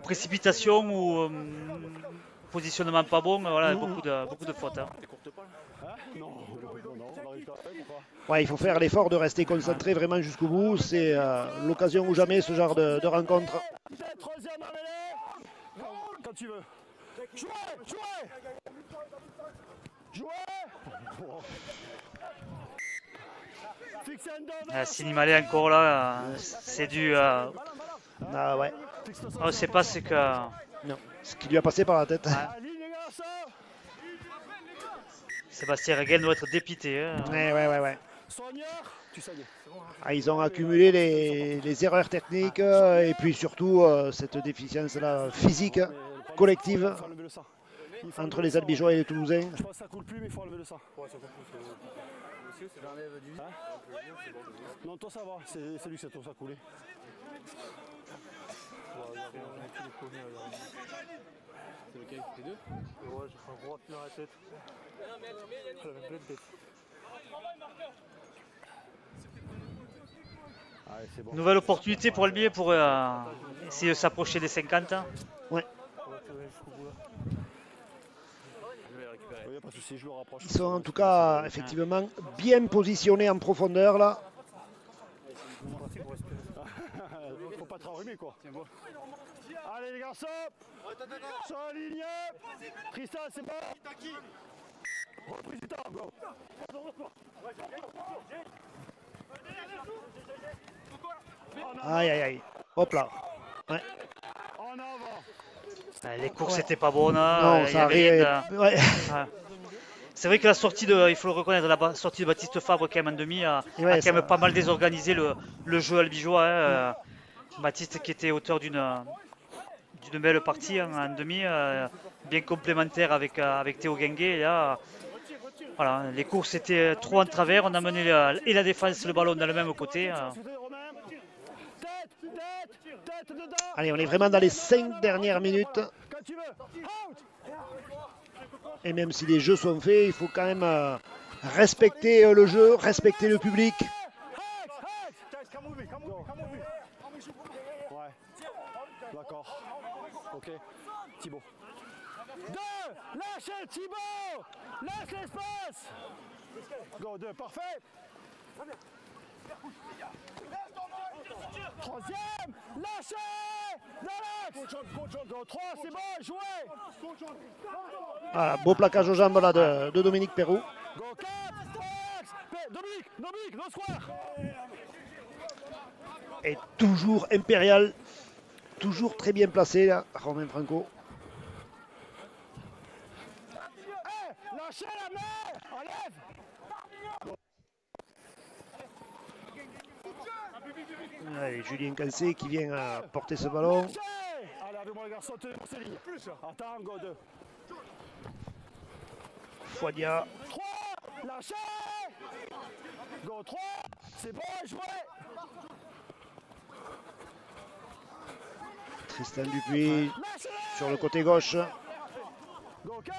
précipitation ou positionnement pas bon, voilà, beaucoup de fautes. Non, on arrive quand même, pourquoi? Ouais, il faut faire l'effort de rester concentré vraiment jusqu'au bout. C'est l'occasion ou jamais ce genre de rencontre. Troisième à mêlée. Quand tu veux. Jouez, jouez. Jouez. Fixez un dos. Sinimalé encore là, c'est du. Ah ouais, On ne sait pas ce que. non. Ce qui lui a passé par la tête. Aligne les garçons. Sébastien Regen doit être dépité. Ouais. Soigneur. Tu saignes. Ah, ils ont accumulé les erreurs techniques et puis surtout cette déficience-là physique collective Il faut enlever le sang. Il faut entre enlever les le sang. Albigeois et les Toulousains. Je pense que ça coule plus, mais il faut enlever le sang. Non, toi ça va, c'est lui qui s'est ça coulé. C'est lequel? Les deux? Ouais, j'ai fait un gros appui dans la tête. J'avais plein de tête. Allez, c'est bon. Nouvelle opportunité pour Albier pour essayer de s'approcher des 50. Ouais. Il n'y a pas de souci, je le rapproche. Ils sont en tout cas effectivement bien positionnés en profondeur là. Faut pas trop enrhumer quoi. Allez les garçons, sur la ligne. Tristan, c'est bon. Reprise du temps, go. Aïe. Hop là. Ouais. En avant. Les courses n'étaient pas bonnes. Non, il y ça avait rien arrive. de- Ouais. Ouais. C'est vrai que la sortie il faut le reconnaître, la sortie de Baptiste Fabre quand même en demi a Ouais, quand même ça- pas mal désorganisé le jeu albigeois. Baptiste qui était auteur d'une belle partie en demi, bien complémentaire avec Théo Guinguet. Et là, voilà, les courses étaient trop en travers. On a mené et la défense le ballon dans le même côté. Tête dedans. Allez, on est vraiment dans les 5 dernières minutes. Quand tu veux. Out. Et même si les jeux sont faits, il faut quand même respecter le jeu, respecter le public. Ouais. D'accord. Ok. Thibaut. 2. Lâchez Thibaut. Lâche l'espace. Go 2. Parfait. Troisième. Lâchez. Dans l'axe. Go 3. C'est bon. Jouez. Voilà, beau plaquage aux jambes là de Dominique Perroux. Go 4. Dominique, no square. Et toujours impérial, toujours très bien placé là, Romain Franco. Lâchez la main. Enlève. Allez, Julien Cancé qui vient porter ce ballon. Lâchez. Allez, avec moi les garçons, tenez ces lignes. Attends, go 2. Foidia. 3. Lâchez. Go 3. C'est bon, jouez. Tristan Dupuis Lâchez. sur le côté gauche. Go 4.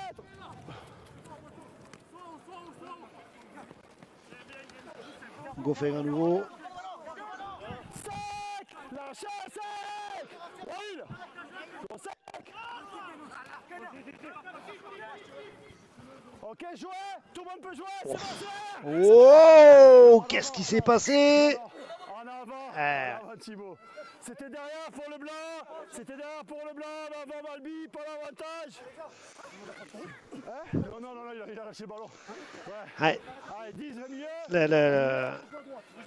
Goffin à nouveau. 5. Lâchez 5. Will. Go 5. Ok, jouez. Tout le monde peut jouer. C'est bon, c'est bon. Oh, qu'est-ce qui s'est passé? En avant, Ah. en avant Thibaut. C'était derrière pour le blanc, en avant Malby, pas l'avantage. Hein? Non, il a lâché le ballon. Ouais. Ouais. Allez, 10, 20 milieu.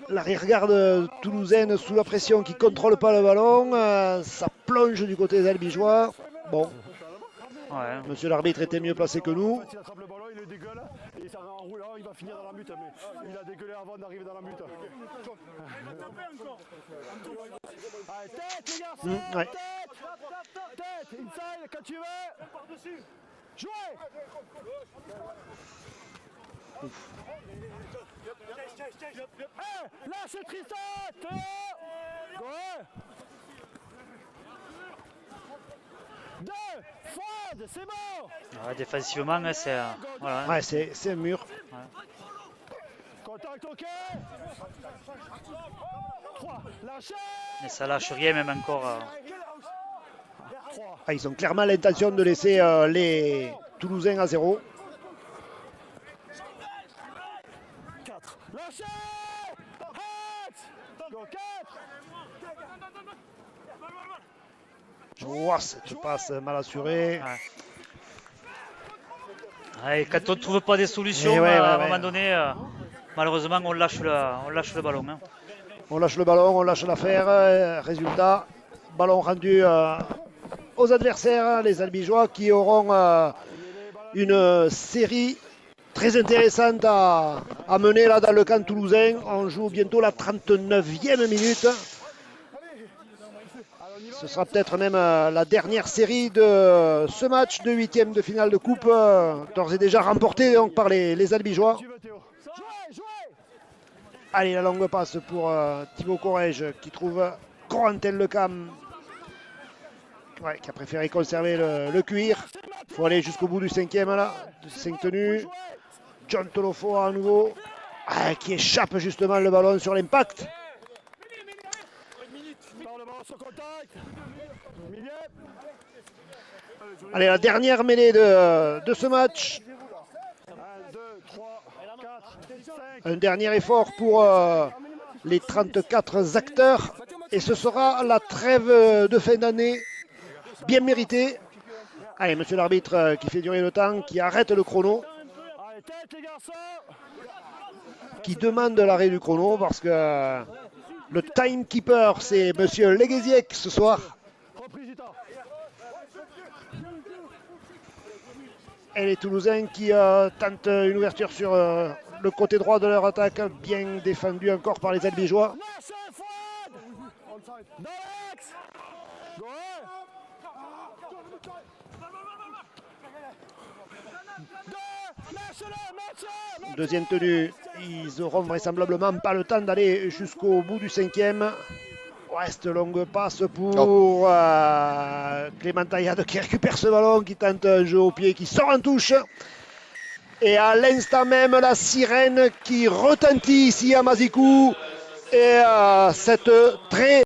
L'arrière-garde toulousaine sous la pression qui contrôle pas le ballon. Ça plonge du côté des Albigeois. Bon, Ouais. monsieur l'arbitre était mieux placé que nous. En fait, il attrape le ballon, il le dégueule, et ça en roulant, il va finir dans la butte. Mais il a dégueulé avant d'arriver dans la butte. Allez, tête les garçons, Ouais. tête, inside quand tu veux. Jouez. Lâche Tristan. Théo. Ouais. 2. Ford, c'est bon. Ouais, défensivement, hein, c'est voilà, hein. Ouais, c'est un mur. Contact, ok. 3. Lâchez. Mais ça lâche rien, même encore. 3. Ah, ils ont clairement l'intention de laisser les Toulousains à 0. 4. Lâchez. Go 4. Ouah, cette passe mal assurée. Ouais, quand on ne trouve pas des solutions, Et ouais, à un ouais. moment donné, malheureusement, on lâche le ballon. Hein. On lâche le ballon, on lâche l'affaire. Résultat, ballon rendu aux adversaires, les Albigeois qui auront une série très intéressante à mener là dans le camp toulousain. On joue bientôt la 39e minute. Ce sera peut-être même la dernière série de ce match de 8e de finale de coupe, d'ores et déjà remporté donc, par les Albigeois. Allez, la longue passe pour Thibaut Corrège qui trouve Corentin Lecam, ouais, qui a préféré conserver le cuir. Il faut aller jusqu'au bout du 5e là, de 5 tenues. John Tolofo à nouveau, qui échappe justement le ballon sur l'impact. Allez, la dernière mêlée de ce match. 1, 2, 3, 4, 5. Un dernier effort pour les 34 acteurs. Et ce sera la trêve de fin d'année, bien méritée. Allez, monsieur l'arbitre qui fait durer le temps, qui arrête le chrono, Allez, tête les garçons. qui demande l'arrêt du chrono parce que le timekeeper, c'est monsieur Leguéziec ce soir. Reprise du temps. Et les Toulousains qui tentent une ouverture sur le côté droit de leur attaque, bien défendu encore par les Albigeois. Lâchez Fouad. Dans l'axe. Go. Lâchez-le. Deuxième tenue, ils auront vraisemblablement pas le temps d'aller jusqu'au bout du 5e. Reste longue passe pour Clément Taillade qui récupère ce ballon, qui tente un jeu au pied, qui sort en touche. Et à l'instant même, la sirène qui retentit ici à Mazikou. Et cette très